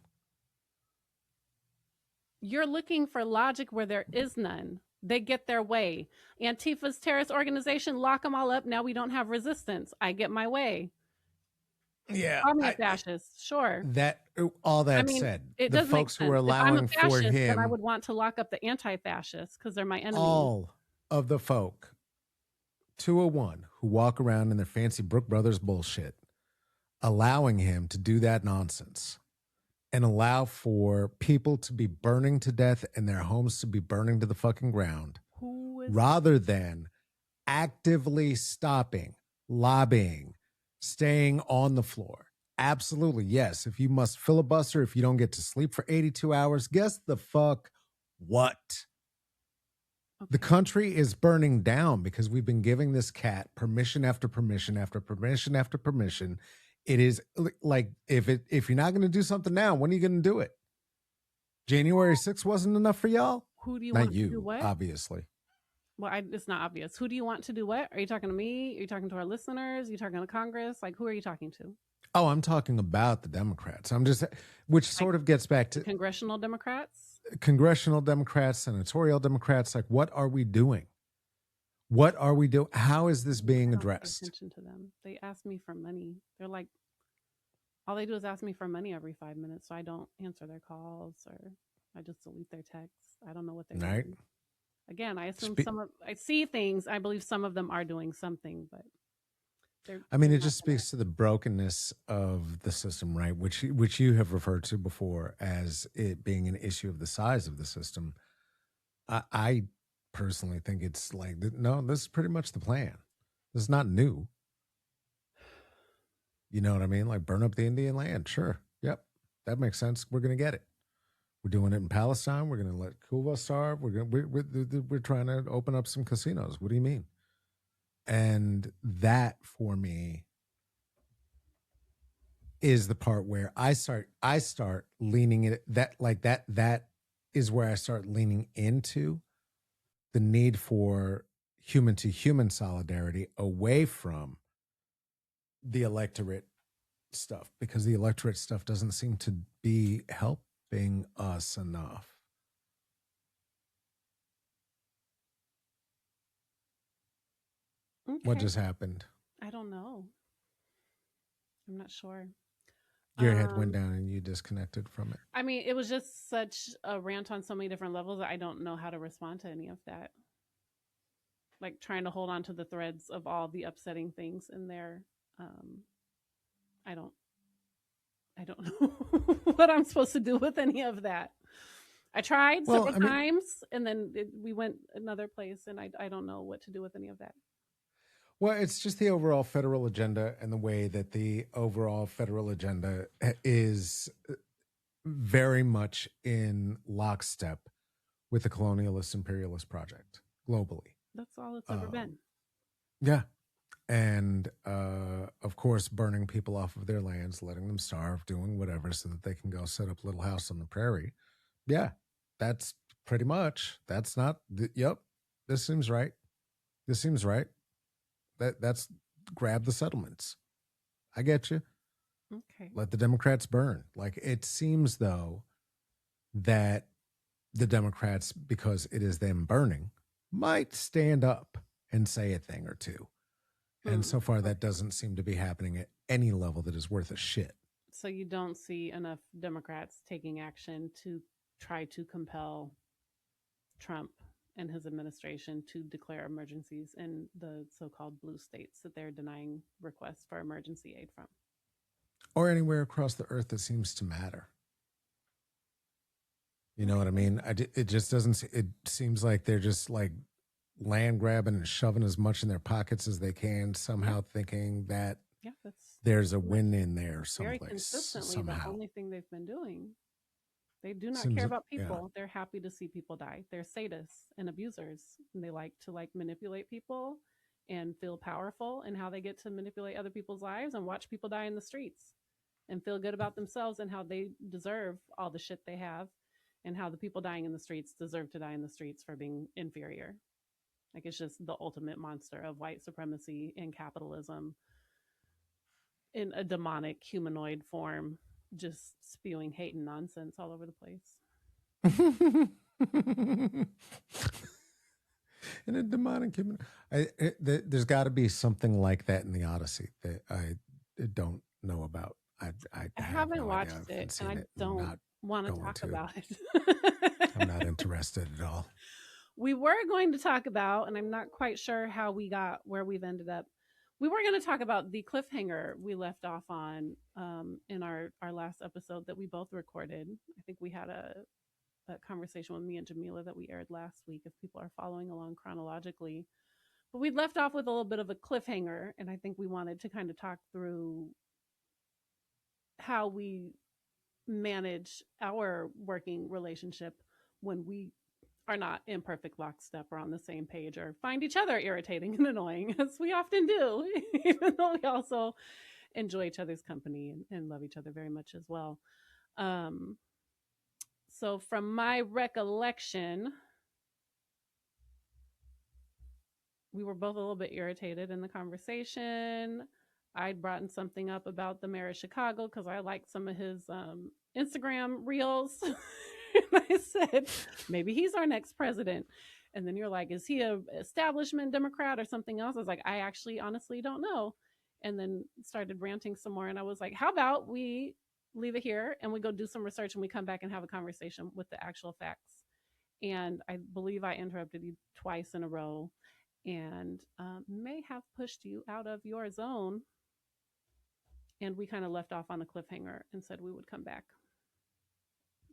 You're looking for logic where there is none. They get their way. Antifa's terrorist organization, lock them all up. Now we don't have resistance. I get my way. Yeah, call me a fascist. Sure. Said, the folks who are allowing for him, then I would want to lock up the anti-fascists because they're my enemy. All of the folk 201 who walk around in their fancy Brook Brothers bullshit, allowing him to do that nonsense and allow for people to be burning to death and their homes to be burning to the fucking ground, rather than actively stopping, lobbying, staying on the floor. Absolutely, yes. If you must filibuster, if you don't get to sleep for 82 hours, guess the fuck what? Okay. The country is burning down because we've been giving this cat permission after permission after permission after permission. It is like, if you're not going to do something now, when are you going to do it? January 6th wasn't enough for y'all? Who do you not want you, to do what? Obviously. Well, it's not obvious. Who do you want to do what? Are you talking to me? Are you talking to our listeners? Are you talking to Congress? Like, who are you talking to? Oh, I'm talking about the Democrats. I'm just, which Like sort of gets back the to congressional Democrats? congressional Democrats, senatorial Democrats. Like, what are we doing? What are we doing? How is this being I don't pay addressed? attention to them. They ask me for money. They're like, all they do is ask me for money every 5 minutes, so I don't answer their calls or I just delete their texts. I don't know what they're Right? doing. Again, I assume Spe- I see things. I believe some of them are doing something, but I mean, they're it not just gonna. speaks to the brokenness of the system, right? Which you have referred to before as it being an issue of the size of the system. I personally think it's like, no, this is pretty much the plan. This is not new. You know what I mean? Like burn up the Indian land. Sure. Yep. That makes sense. We're going to get it. We're doing it in Palestine. We're going to let Cuba starve. We're trying to open up some casinos. What do you mean? And that for me is the part where I start leaning it that is where I start leaning into the need for human to human solidarity away from the electorate stuff, because the electorate stuff doesn't seem to be helping us enough. What Okay, just happened? I don't know. I'm not sure. Your head went Um, down and you disconnected from it. I mean, it was just such a rant on so many different levels that I don't know how to respond to any of that. Like trying to hold on to the threads of all the upsetting things in there. Um, I don't I don't know what I'm supposed to do with any of that. I tried Well, several I mean, times and then we went another place and I don't know what to do with any of that. well, it's just the overall federal agenda and the way that the overall federal agenda is very much in lockstep with the colonialist imperialist project globally. That's all it's ever Um, been. yeah. And of course, burning people off of their lands, letting them starve, doing whatever so that they can go set up a little house on the prairie. Yeah, that's pretty much. That's not. Yep, this seems right. This seems right. That's grab the settlements. I get you. Okay. Let the Democrats burn. Like it seems though that the Democrats, because it is them burning, might stand up and say a thing or two. And Hmm. so far, that Okay. doesn't seem to be happening at any level that is worth a shit. So you don't see enough Democrats taking action to try to compel Trump and his administration to declare emergencies in the so-called blue states that they're denying requests for emergency aid from. Or anywhere across the earth that seems to matter. You know what I Okay. mean? It just doesn't. It seems like they're just like land grabbing and shoving as much in their pockets as they can, Yeah. somehow thinking that Yeah. That's there's a pretty much win in there very someplace, consistently the somehow. only thing they've been doing. They do not Seems, care about yeah. people. They're happy to see people die. They're sadists and abusers. And they like to manipulate people and feel powerful in how they get to manipulate other people's lives and watch people die in the streets and feel good about themselves and how they deserve all the shit they have and how the people dying in the streets deserve to die in the streets for being inferior. Like it's just the ultimate monster of white supremacy and capitalism in a demonic humanoid form, just spewing hate and nonsense all over the place. In a demonic human, there's got to be something like that in the Odyssey that I don't know about. I I have haven't no idea. I watched haven't it and seen I it. I'm don't not want to going talk to. about I'm not it. interested at all. We were going to talk about, and I'm not quite sure how we got where we've ended up. We were going to talk about the cliffhanger we left off on in our last episode that we both recorded. I think we had a conversation with me and Jamila that we aired last week, if people are following along chronologically. But we'd left off with a little bit of a cliffhanger, and I think we wanted to kind of talk through how we manage our working relationship when we are not in perfect lockstep or on the same page or find each other irritating and annoying, as we often do, even though we also enjoy each other's company and love each other very much as well. Um, so, from my recollection, we were both a little bit irritated in the conversation. I'd brought something up about the mayor of Chicago because I liked some of his Instagram reels. And I said, maybe he's our next president. And then you're like, is he a establishment Democrat or something else? I was like, I actually honestly don't know. And then started ranting some more. And I was like, how about we leave it here and we go do some research and we come back and have a conversation with the actual facts. And I believe I interrupted you twice in a row and may have pushed you out of your zone. And we kind of left off on a cliffhanger and said we would come back.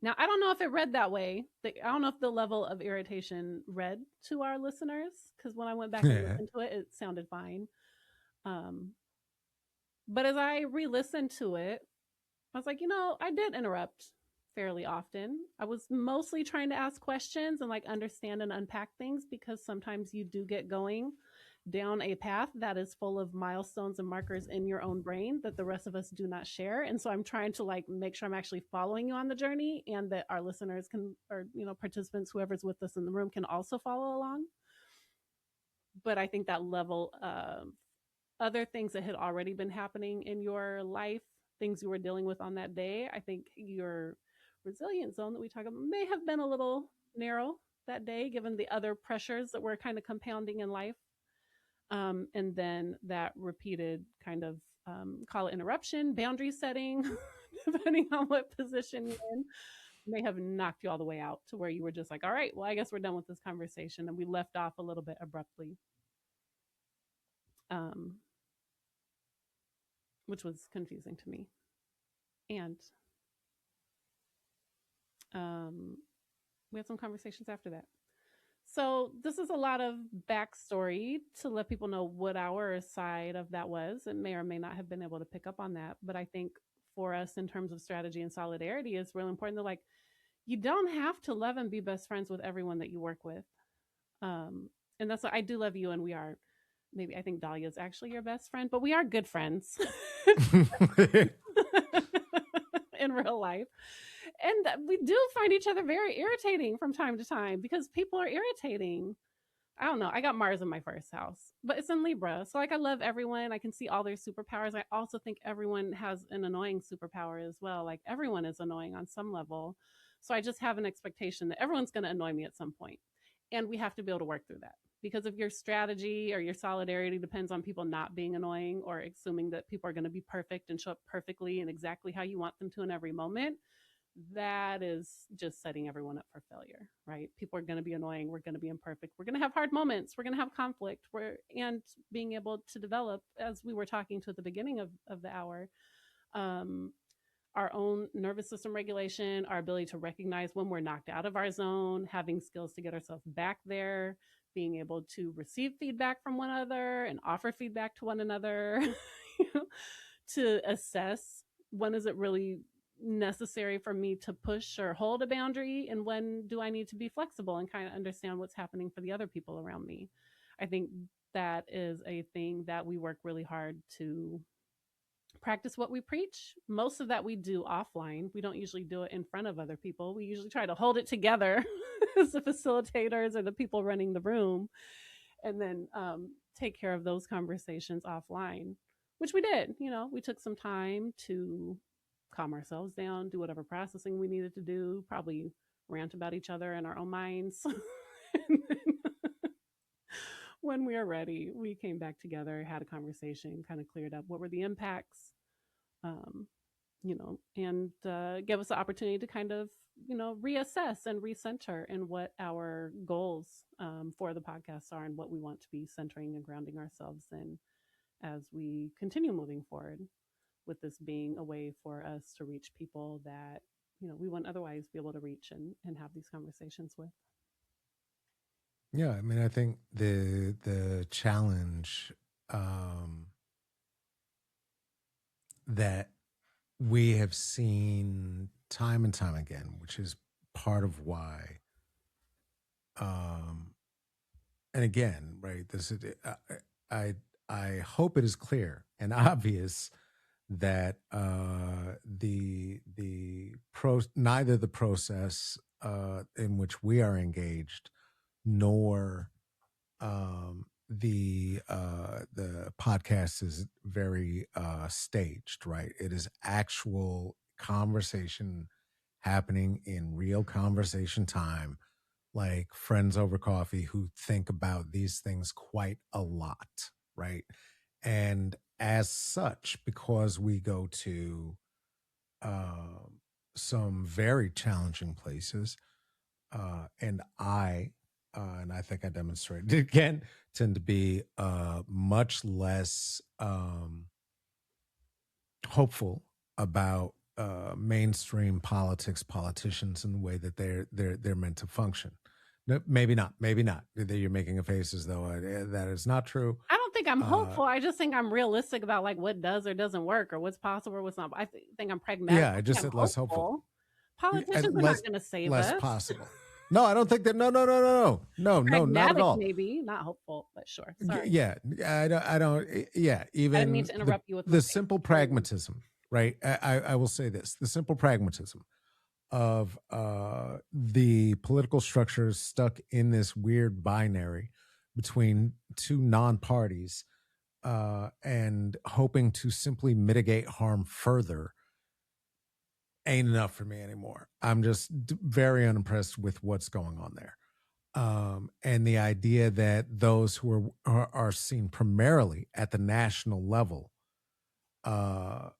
Now, I don't know if it read that way. I don't know if the level of irritation read to our listeners, because when I went back and listened to it, it sounded fine. But as I re-listened to it, I was like, I did interrupt fairly often. I was mostly trying to ask questions and like understand and unpack things, because sometimes you do get going down a path that is full of milestones and markers in your own brain that the rest of us do not share. And so I'm trying to like make sure I'm actually following you on the journey, and that our listeners can, or participants, whoever's with us in the room, can also follow along. But I think that level of other things that had already been happening in your life, things you were dealing with on that day, I think your resilient zone that we talk about may have been a little narrow that day, given the other pressures that were kind of compounding in life. And then that repeated kind of call it interruption, boundary setting, depending on what position you're in, may have knocked you all the way out to where you were just like, all right, well, I guess we're done with this conversation. And we left off a little bit abruptly, which was confusing to me. And we had some conversations after that. So this is a lot of backstory to let people know what our side of that was. It may or may not have been able to pick up on that. But I think for us, in terms of strategy and solidarity, it's really important to like, you don't have to love and be best friends with everyone that you work with. And that's what I do love you. And we are, maybe I think Dahlia is actually your best friend, but we are good friends in real life. And we do find each other very irritating from time to time, because people are irritating. I don't know. I got Mars in my first house, but it's in Libra. So like I love everyone. I can see all their superpowers. I also think everyone has an annoying superpower as well. Like everyone is annoying on some level. So I just have an expectation that everyone's going to annoy me at some point. And we have to be able to work through that. Because if your strategy or your solidarity depends on people not being annoying, or assuming that people are going to be perfect and show up perfectly and exactly how you want them to in every moment, that is just setting everyone up for failure, right? People are going to be annoying. We're going to be imperfect. We're going to have hard moments. We're going to have conflict. And being able to develop, as we were talking to at the beginning of the hour, our own nervous system regulation, our ability to recognize when we're knocked out of our zone, having skills to get ourselves back there, being able to receive feedback from one another and offer feedback to one another, to assess when is it really necessary for me to push or hold a boundary, and when do I need to be flexible and kind of understand what's happening for the other people around me. I think that is a thing that we work really hard to practice what we preach. Most of that we do offline. We don't usually do it in front of other people. We usually try to hold it together as the facilitators or the people running the room, and then take care of those conversations offline, which we did. We took some time to calm ourselves down, do whatever processing we needed to do, probably rant about each other in our own minds. And then when we were ready, we came back together, had a conversation, kind of cleared up what were the impacts, and gave us the opportunity to kind of, reassess and recenter in what our goals for the podcast are and what we want to be centering and grounding ourselves in as we continue moving forward, with this being a way for us to reach people that, we wouldn't otherwise be able to reach and have these conversations with. Yeah, I mean, I think the challenge that we have seen time and time again, which is part of why, and again, right, this is, I hope it is clear and obvious that neither the process in which we are engaged, nor the podcast is very staged, right? It is actual conversation happening in real conversation time, like friends over coffee who think about these things quite a lot, right? And as such, because we go to some very challenging places, and I think I demonstrated it again, tend to be much less hopeful about mainstream politicians and the way that they're meant to function. No, maybe not. You're making a face as though that is not true. I don't think I'm hopeful. I just think I'm realistic about like what does or doesn't work or what's possible or what's not. I think I'm pragmatic. Yeah, I just said less hopeful. Politicians are not going to save us. Less possible. No, I don't think that. No, not at all. Maybe not hopeful, but sure. Sorry. Yeah, I don't. Yeah, even I didn't mean to interrupt you with the simple pragmatism, right? I will say this: the simple pragmatism of the political structures stuck in this weird binary between two non-parties and hoping to simply mitigate harm further ain't enough for me anymore. I'm just very unimpressed with what's going on there. And the idea that those who are seen primarily at the national level are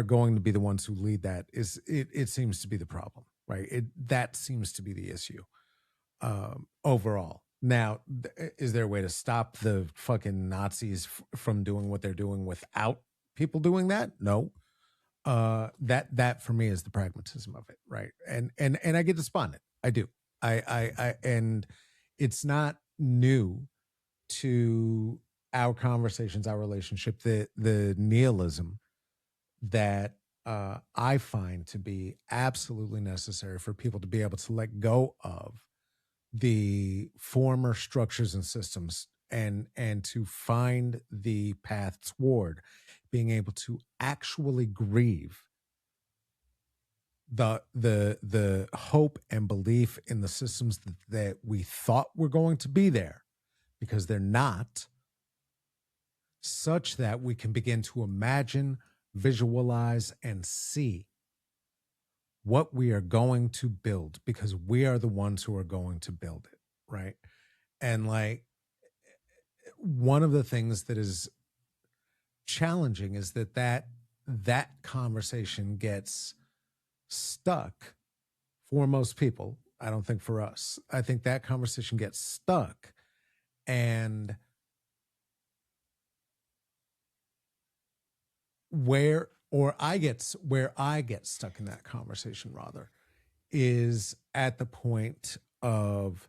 going to be the ones who lead that it seems to be the problem, right? That seems to be the issue overall. Now, is there a way to stop the fucking Nazis from doing what they're doing without people doing that? No. That for me is the pragmatism of it, right? And I get despondent. I do. I and it's not new to our conversations, our relationship, the nihilism that I find to be absolutely necessary for people to be able to let go of the former structures and systems and to find the path toward being able to actually grieve the hope and belief in the systems that we thought were going to be there, because they're not, such that we can begin to imagine, visualize, and see what we are going to build, because we are the ones who are going to build it, right? And like, one of the things that is challenging is that conversation gets stuck for most people. I don't think for us. I think that conversation gets stuck, and where I get stuck in that conversation rather is at the point of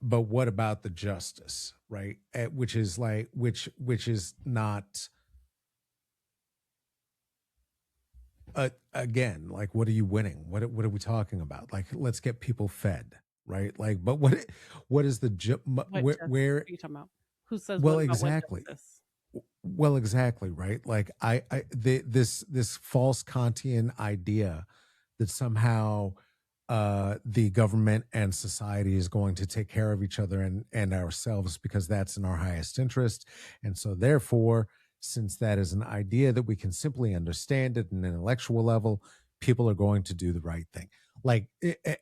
but what about the justice, right? Which is like which is not again, like, what are you winning? What are we talking about? Like, let's get people fed, right? Like, but what is the where are you talking about? Who says well exactly well exactly, right? Like this false Kantian idea that somehow the government and society is going to take care of each other and ourselves because that's in our highest interest. And so therefore, since that is an idea that we can simply understand at an intellectual level, people are going to do the right thing, like,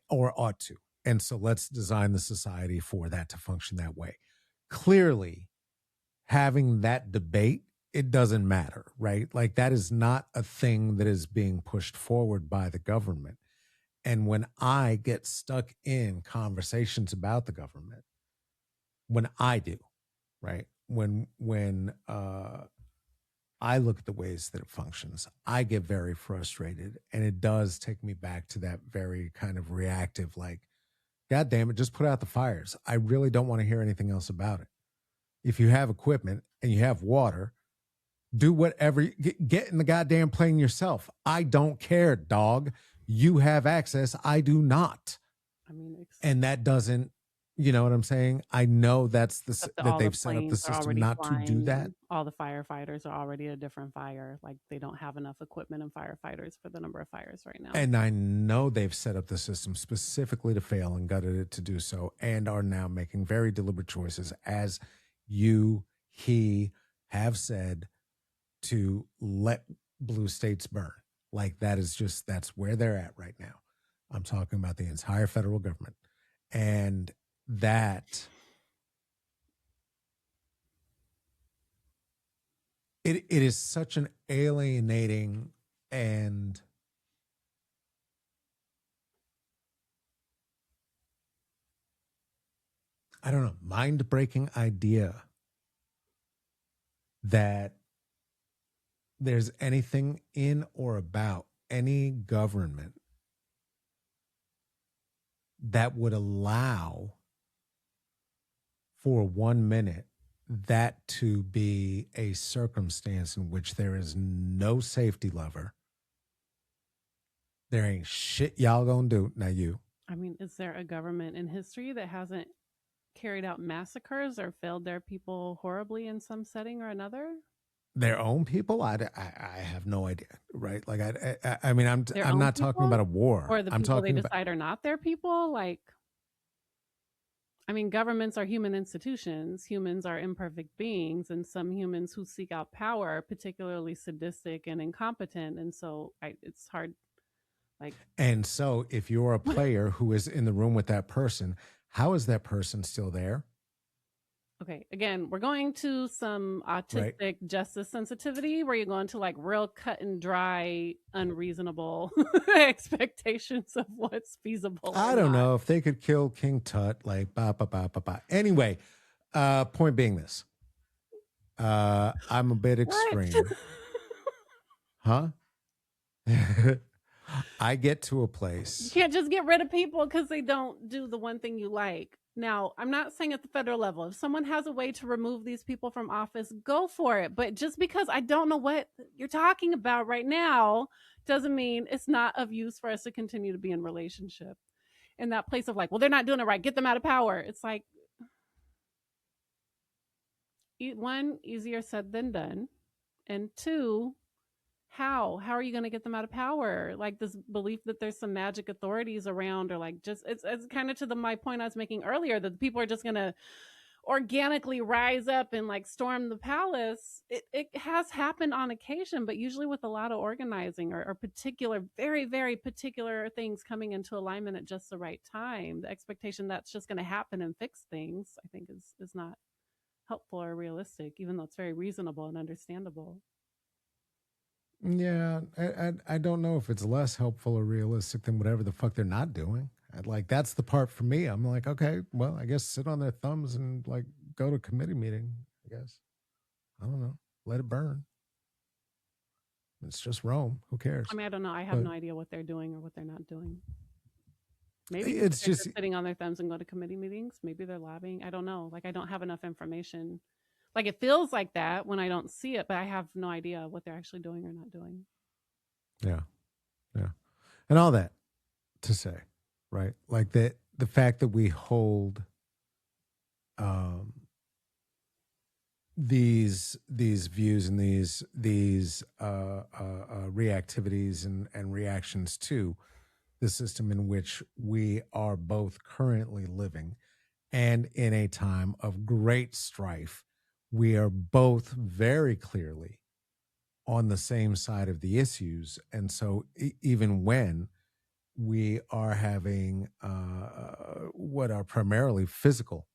or ought to. And so let's design the society for that to function that way. Clearly, having that debate, it doesn't matter, right? Like, that is not a thing that is being pushed forward by the government. And when I get stuck in conversations about the government, when I do, right? When I look at the ways that it functions, I get very frustrated. And it does take me back to that very kind of reactive, like, God damn it, just put out the fires. I really don't want to hear anything else about it. If you have equipment and you have water, do whatever, get in the goddamn plane yourself. I don't care, dog. You have access. I do not. I mean, and that doesn't You know what I'm saying? I know that's Except that that all the they've set up the planes are system already not to do flying that. and all the firefighters are already a different fire. Like they don't have enough equipment and firefighters for the number of fires right now. And I know they've set up the system specifically to fail and gutted it to do so, and are now making very deliberate choices, as he have said, to let blue states burn. Like that's where they're at right now. I'm talking about the entire federal government. And that it is such an alienating and I don't know, mind-breaking idea that there's anything in or about any government that would allow for 1 minute that to be a circumstance in which there is no safety lever. There ain't shit y'all gonna do. Now you. I mean, is there a government in history that hasn't carried out massacres or failed their people horribly in some setting or another? Their own people? I have no idea, right? Like I mean Their I'm own not talking about people? a war. Or the I'm people they talking about decide are not their people? Like, I mean, governments are human institutions. Humans are imperfect beings, and some humans who seek out power are particularly sadistic and incompetent. And so it's hard, like, and so if you're a player who is in the room with that person, how is that person still there? okay, again, we're going to some Right. autistic justice sensitivity where you're going to like real cut and dry, unreasonable expectations of what's feasible or I don't not. know if they could kill King Tut, like ba ba ba ba ba. Anyway, point being this. I'm a bit What? extreme. Huh? I get to a You place. can't just get rid of people because they don't do the one thing you like. Now, I'm not saying at the federal level. If someone has a way to remove these people from office, go for it. But just because I don't know what you're talking about right now doesn't mean it's not of use for us to continue to be in relationship. In that place of like, well, they're not doing it right. Get them out of power. It's like, one, easier said than done. And two, how are you going to get them out of power? Like this belief that there's some magic authorities around, or like just it's kind of to the my point I was making earlier, that the people are just going to organically rise up and like storm the palace. It has happened on occasion, but usually with a lot of organizing, or particular, very very particular things coming into alignment at just the right time. The expectation that's just going to happen and fix things, I think, is not helpful or realistic, even though it's very reasonable and understandable. Yeah, I don't know if it's less helpful or realistic than whatever the fuck they're not doing. Like that's the part for me. I'm like, okay, well, I guess sit on their thumbs and like go to committee meeting. I guess I don't know. Let it burn. It's just Rome. Who I cares? mean, I don't know. I have But no idea what they're doing or what they're not doing. Maybe it's they're just just sitting on their thumbs and go to committee meetings. Maybe they're lobbying. I don't know. Like, I don't have enough information. Like, it feels like that when I don't see it, but I have no idea what they're actually doing or not doing. yeah, yeah, and all that to say, right? Like that the fact that we hold um these views and these reactivities and reactions to the system in which we are both currently living, and in a time of great strife, we are both very clearly on the same side of the issues. And so even when we are having what are primarily physical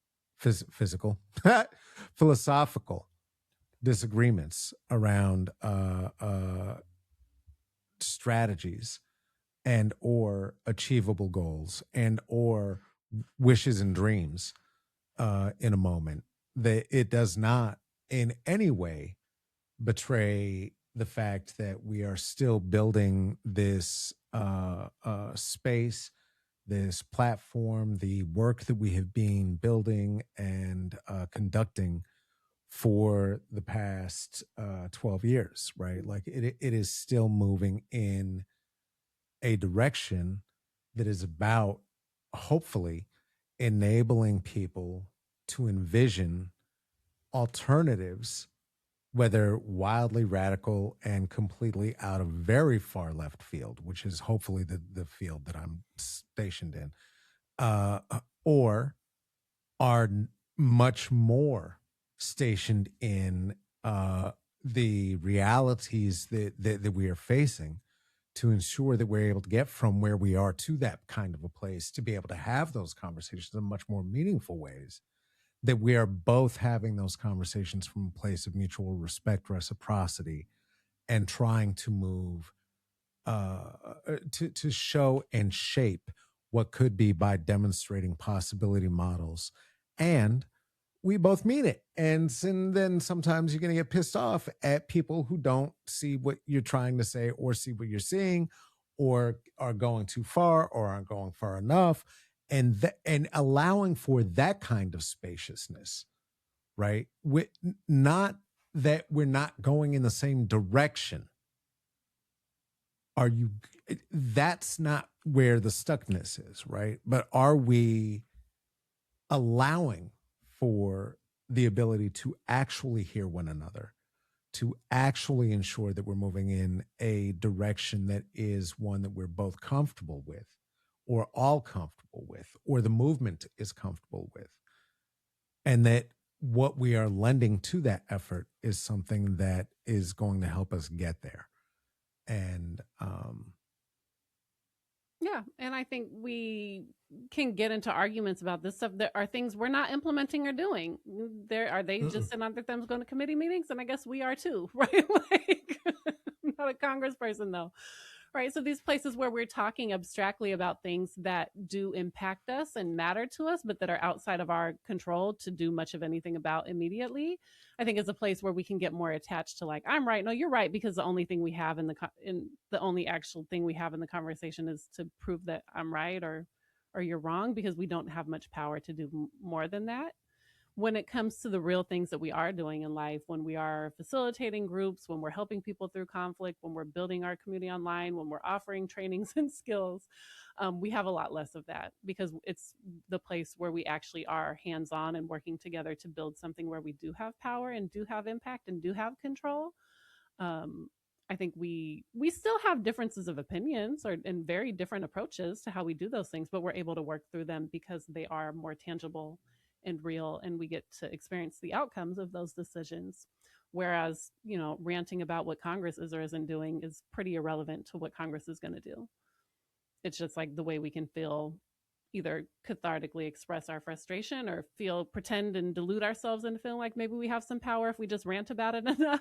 philosophical disagreements around strategies and or achievable goals and or wishes and dreams in a moment, that it does not in any way betray the fact that we are still building this space, this platform, the work that we have been building and conducting for the past 12 years, right? Like it is still moving in a direction that is about, hopefully, enabling people to envision alternatives, whether wildly radical and completely out of very far left field, which is hopefully the field that I'm stationed in, or are much more stationed in the realities that we are facing, to ensure that we're able to get from where we are to that kind of a place, to be able to have those conversations in much more meaningful ways, that we are both having those conversations from a place of mutual respect, reciprocity, and trying to move to show and shape what could be by demonstrating possibility models. And we both mean it. And then sometimes you're going to get pissed off at people who don't see what you're trying to say, or see what you're seeing, or are going too far, or aren't going far enough. And allowing for that kind of spaciousness, right? Not that we're not going in the same direction. That's not where the stuckness is, right? But are we allowing for the ability to actually hear one another, to actually ensure that we're moving in a direction that is one that we're both comfortable with, or all comfortable with, or the movement is comfortable with, and that what we are lending to that effort is something that is going to help us get there. And yeah, and I think we can get into arguments about this stuff. There are things we're not implementing or doing. There are they just sitting on their thumbs going to committee meetings, and I guess we are too, right? Like, I'm not a congressperson though, right? So these places where we're talking abstractly about things that do impact us and matter to us, but that are outside of our control to do much of anything about immediately, I think is a place where we can get more attached to, like, I'm right, no, you're right, because the only thing we have in the only actual thing we have in the conversation is to prove that I'm right or you're wrong, because we don't have much power to do more than that. When it comes to the real things that we are doing in life, when we are facilitating groups, when we're helping people through conflict, when we're building our community online, when we're offering trainings and skills, we have a lot less of that, because it's the place where we actually are hands on and working together to build something where we do have power and do have impact and do have control. Um, I think we still have differences of opinions and very different approaches to how we do those things, but we're able to work through them because they are more tangible and real, and we get to experience the outcomes of those decisions. Whereas, ranting about what Congress is or isn't doing is pretty irrelevant to what Congress is going to do. It's just like the way we can feel, either cathartically express our frustration, or pretend and delude ourselves into feeling like maybe we have some power if we just rant about it enough.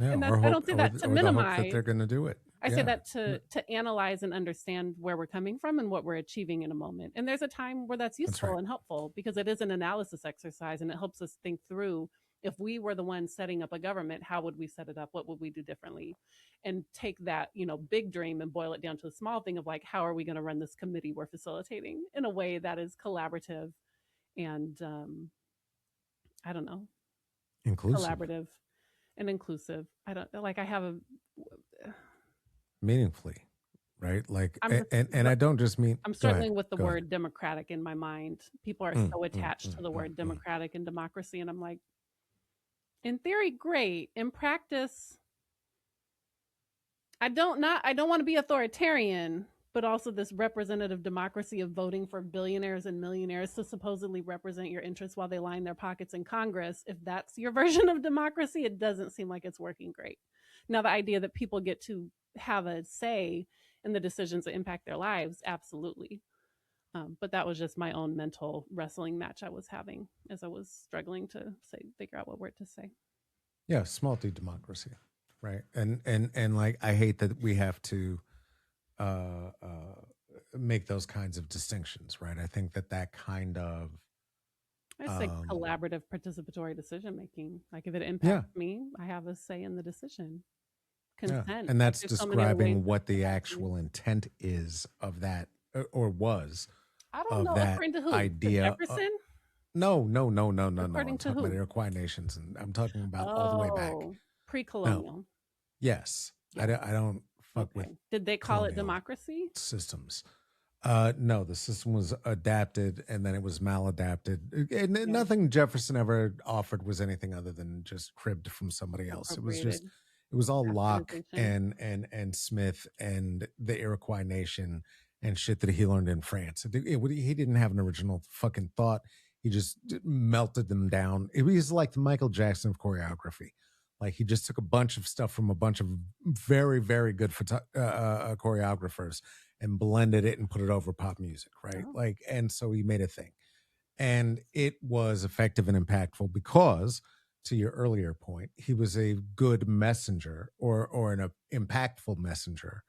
yeah, And or I hope, don't say that to or the hope that minimize. they're going to do it. I say that to analyze and understand where we're coming from and what we're achieving in a moment. And there's a time where that's useful right. and helpful, because it is an analysis exercise, and it helps us think through, if we were the ones setting up a government, how would we set it up? What would we do differently? And take that, big dream and boil it down to a small thing of, like, how are we going to run this committee we're facilitating in a way that is collaborative and I don't know, Inclusive. collaborative and inclusive. I have a Meaningfully, right? Like, I'm and I don't just mean. I'm Go ahead. struggling with the Go ahead. word democratic in my mind. People are so attached to the word democratic and democracy, and I'm like, in theory, great. In practice, I don't want to be authoritarian, but also this representative democracy of voting for billionaires and millionaires to supposedly represent your interests while they line their pockets in Congress. If that's your version of democracy, it doesn't seem like it's working great. Now, the idea that people get to have a say in the decisions that impact their lives, absolutely. But that was just my own mental wrestling match I was having as I was struggling to figure out what word to say. Yeah, small d democracy, right? And like, I hate that we have to make those kinds of distinctions, right? I think that kind of I say collaborative participatory decision making. Like, if it impacts me, I have a say in the decision. Consent. And Like, that's there's so many other ways describing what the actual intent is of that, or was, I don't of know. that According to who? idea. To Jefferson? No. According I'm to talking about who? Iroquois nations, and I'm talking about all the way back. Oh, No, pre-colonial. yes, Yeah. I don't fuck with Okay. Did they call it colonial democracy? systems. No, the system was adapted and then it was maladapted. And Yeah, nothing Jefferson ever offered was anything other than just cribbed from somebody else. It was just, appropriated it was all Locke bastardization. and Smith and the Iroquois nation and shit that he learned in France. He didn't have an original fucking thought. He just melted them down. It was like the Michael Jackson of choreography. Like he just took a bunch of stuff from a bunch of very, very good choreographers and blended it and put it over pop music, right? Oh. Like, and so he made a thing. And it was effective and impactful because, to your earlier point, he was a good messenger or an impactful messenger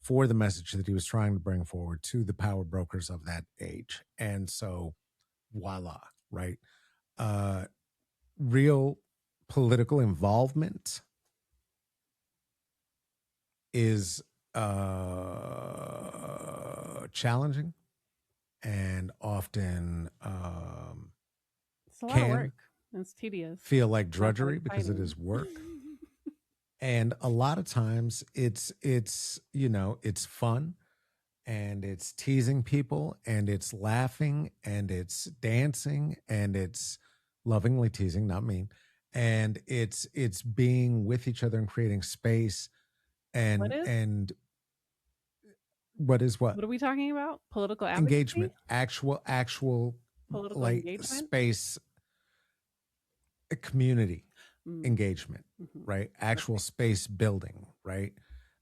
for the message that he was trying to bring forward to the power brokers of that age. And so, voila, right? Uh, Real political involvement is challenging and often It's a lot of can work. It's tedious. feel like Not that drudgery because it exciting. is work. And a lot of times it's it's fun and it's teasing people and it's laughing and it's dancing and it's lovingly teasing, not mean. And it's being with each other and creating space What and is? what is what? What are we talking about? Political advocacy? Engagement, actual Political like engagement? space, community Mm, engagement, hmm. right? Actual Okay. space building, right?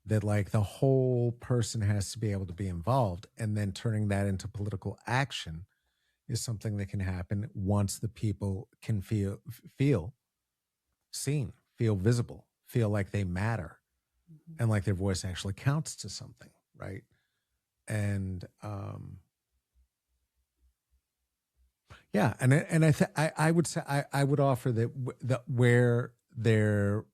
That like the whole person has to be able to be involved, and then turning that into political action is something that can happen once the people can feel seen, feel visible, feel like they matter, Hmm. and like their voice actually counts to something, right? And yeah, and I would say I would offer that that where there,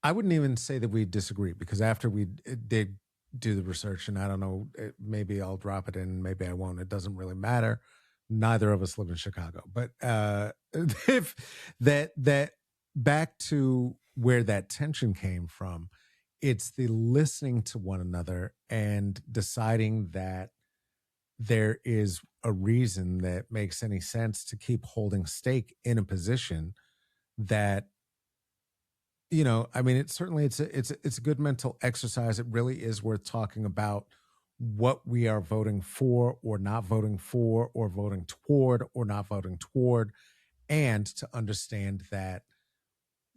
I wouldn't even say that we disagree because after we did do the research, and I don't know, maybe I'll drop it in, maybe I won't. It doesn't really matter. Neither of us live in Chicago, but if that back to where that tension came from, it's the listening to one another and deciding that there is a reason that makes any sense to keep holding stake in a position that, I mean, it certainly it's a good mental exercise. It really is worth talking about what we are voting for or not voting for, or voting toward or not voting toward, and to understand that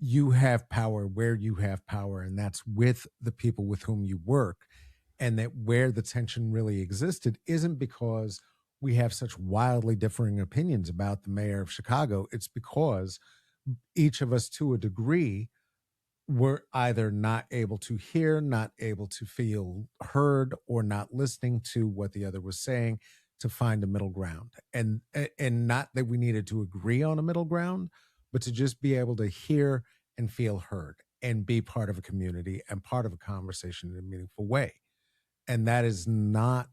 you have power where you have power, and that's with the people with whom you work. And that where the tension really existed isn't because we have such wildly differing opinions about the mayor of Chicago. It's because each of us, to a degree, were either not able to hear, not able to feel heard, or not listening to what the other was saying to find a middle ground. And not that we needed to agree on a middle ground, but to just be able to hear and feel heard and be part of a community and part of a conversation in a meaningful way. And that is not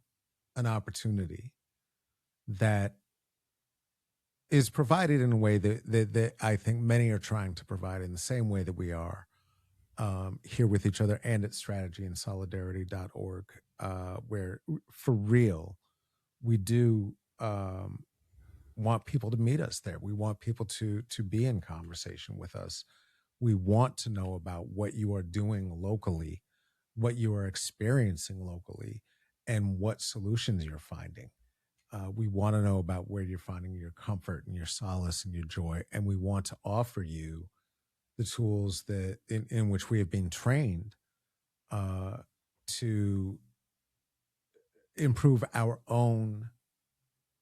an opportunity that is provided in a way that I think many are trying to provide in the same way that we are here with each other and at strategyandSolidarity.org, where for real, we do want people to meet us there. We want people to be in conversation with us. We want to know about what you are doing locally, what you are experiencing locally, and what solutions you're finding. We want to know about where you're finding your comfort and your solace and your joy. And we want to offer you the tools that in which we have been trained uh, to improve our own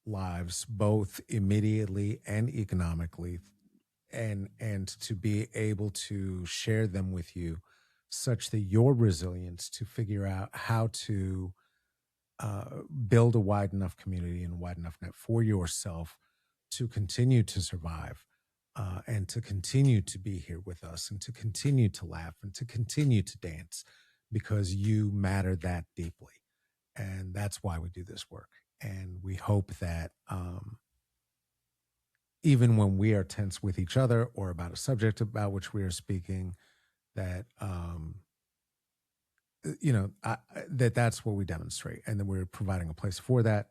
lives, both immediately and economically, and to be able to share them with you, such that your resilience to figure out how to build a wide enough community and a wide enough net for yourself to continue to survive, and to continue to be here with us and to continue to laugh and to continue to dance because you matter that deeply. And that's why we do this work. And we hope that even when we are tense with each other or about a subject about which we are speaking, that that's what we demonstrate, and then we're providing a place for that.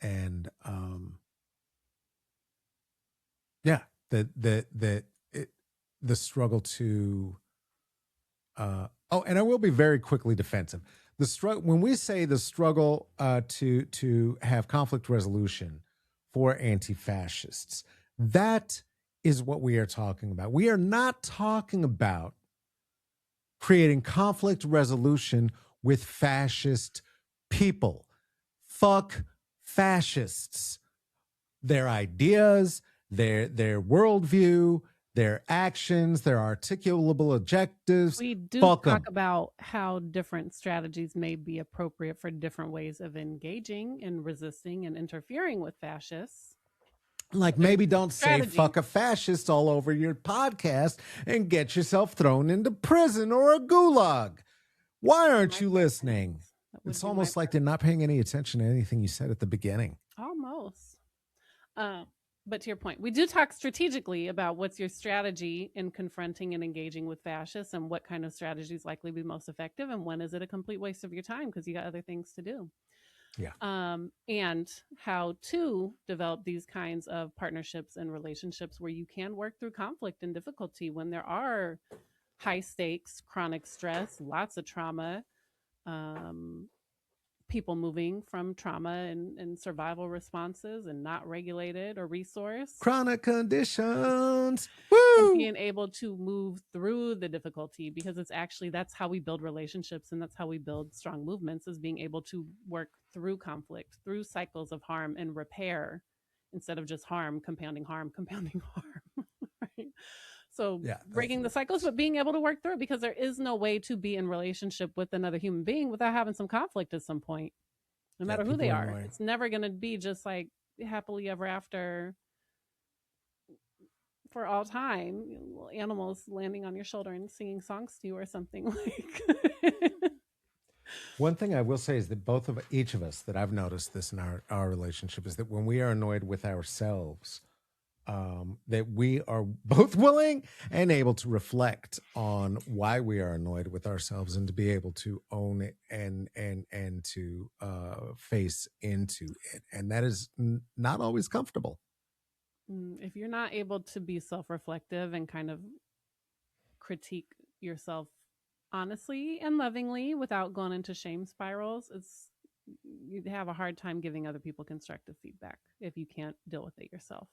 And the struggle to and I will be very quickly defensive. The struggle, when we say the struggle to have conflict resolution for anti-fascists, that is what we are talking about. We are not talking about creating conflict resolution with fascist people. Fuck fascists. Their ideas, their worldview, their actions, their articulable objectives. We do Fuck talk 'em. about how different strategies may be appropriate for different ways of engaging and resisting and interfering with fascists. Like, There's maybe don't say strategies. fuck a fascist all over your podcast and get yourself thrown into prison or a gulag. Why aren't you listening? It's almost like they're not paying any attention to anything you said at the beginning. Almost. But to your point, we do talk strategically about what's your strategy in confronting and engaging with fascists, and what kind of strategy is likely to be most effective, and when is it a complete waste of your time because you got other things to do. Yeah. And how to develop these kinds of partnerships and relationships where you can work through conflict and difficulty when there are high stakes, chronic stress, lots of trauma, people moving from trauma and survival responses and not regulated or resourced. Chronic conditions. And Woo! being able to move through the difficulty, because it's actually, that's how we build relationships, and that's how we build strong movements, is being able to work through conflict, through cycles of harm and repair, instead of just compounding harm. Right? So breaking the cycles, but being able to work through it, because there is no way to be in relationship with another human being without having some conflict at some point, no matter who they are. It's never going to be just like happily ever after for all time, animals landing on your shoulder and singing songs to you or something like. One thing I will say is that each of us, that I've noticed this in our relationship, is that when we are annoyed with ourselves, that we are both willing and able to reflect on why we are annoyed with ourselves, and to be able to own it and to face into it. And that is not always comfortable. If you're not able to be self-reflective and kind of critique yourself honestly and lovingly without going into shame spirals, you'd have a hard time giving other people constructive feedback if you can't deal with it yourself.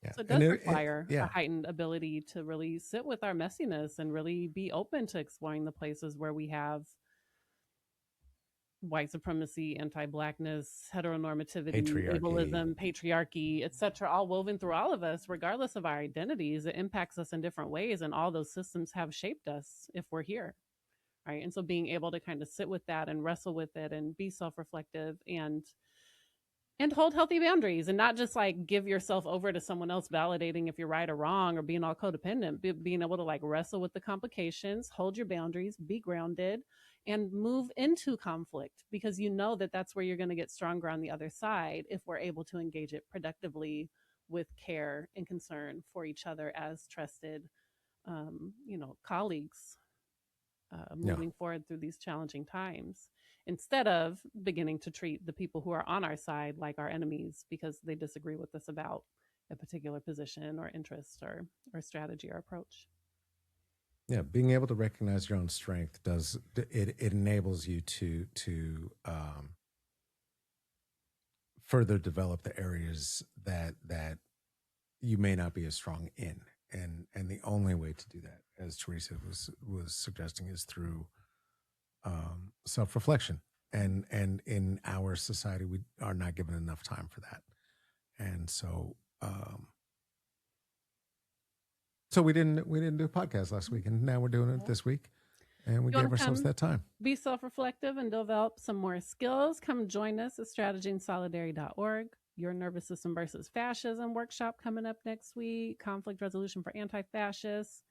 Yeah. So it does require a heightened ability to really sit with our messiness and really be open to exploring the places where we have white supremacy, anti-blackness, heteronormativity, ableism, patriarchy, etc., all woven through all of us, regardless of our identities. It impacts us in different ways, and all those systems have shaped us if we're here, right? And so being able to kind of sit with that and wrestle with it and be self-reflective and hold healthy boundaries, and not just like give yourself over to someone else validating if you're right or wrong or being all codependent, being able to like wrestle with the complications, hold your boundaries, be grounded, and move into conflict, because you know that that's where you're going to get stronger on the other side if we're able to engage it productively with care and concern for each other as trusted, colleagues, moving forward through these challenging times, instead of beginning to treat the people who are on our side like our enemies because they disagree with us about a particular position or interest or strategy or approach. Yeah, being able to recognize your own strength it enables you to further develop the areas that you may not be as strong in, and the only way to do that, as Theresa was suggesting, is through self-reflection, and in our society we are not given enough time for that, and so we didn't do a podcast last week, and now we're doing it this week, and we gave ourselves that time. Be self-reflective and develop some more skills. Come join us at strategyandSolidarity.org. Your Nervous System versus Fascism workshop coming up next week. Conflict resolution for anti-fascists.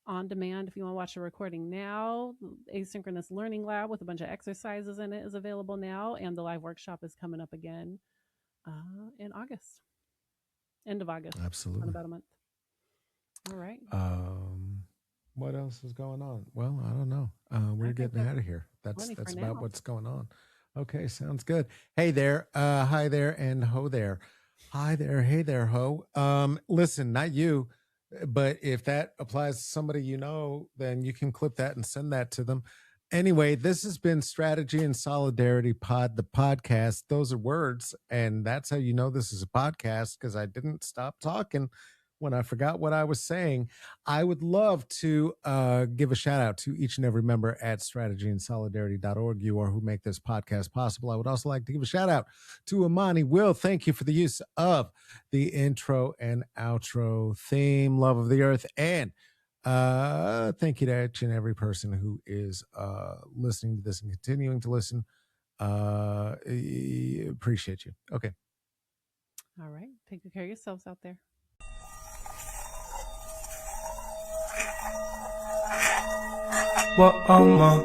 On demand if you want to watch a recording now. Asynchronous learning lab with a bunch of exercises in it is available now, and the live workshop is coming up again in August, end of August. Absolutely. In about a month. All right. What else is going on? Well, I don't know. We're getting out of here. That's about what's going on. Okay, sounds good. Hey there, hi there, and ho there. Hi there, hey there, ho. Listen, not you, but if that applies to somebody you know, then you can clip that and send that to them. Anyway, this has been Strategy and Solidarity Pod, the podcast. Those are words, and that's how you know this is a podcast, because I didn't stop talking when I forgot what I was saying. I would love to give a shout out to each and every member at strategyandSolidarity.org, you are who make this podcast possible. I would also like to give a shout out to Amani. Will, thank you for the use of the intro and outro theme, Love of the Earth. And thank you to each and every person who is listening to this and continuing to listen. Appreciate you. Okay. All right. Take good care of yourselves out there. What am I?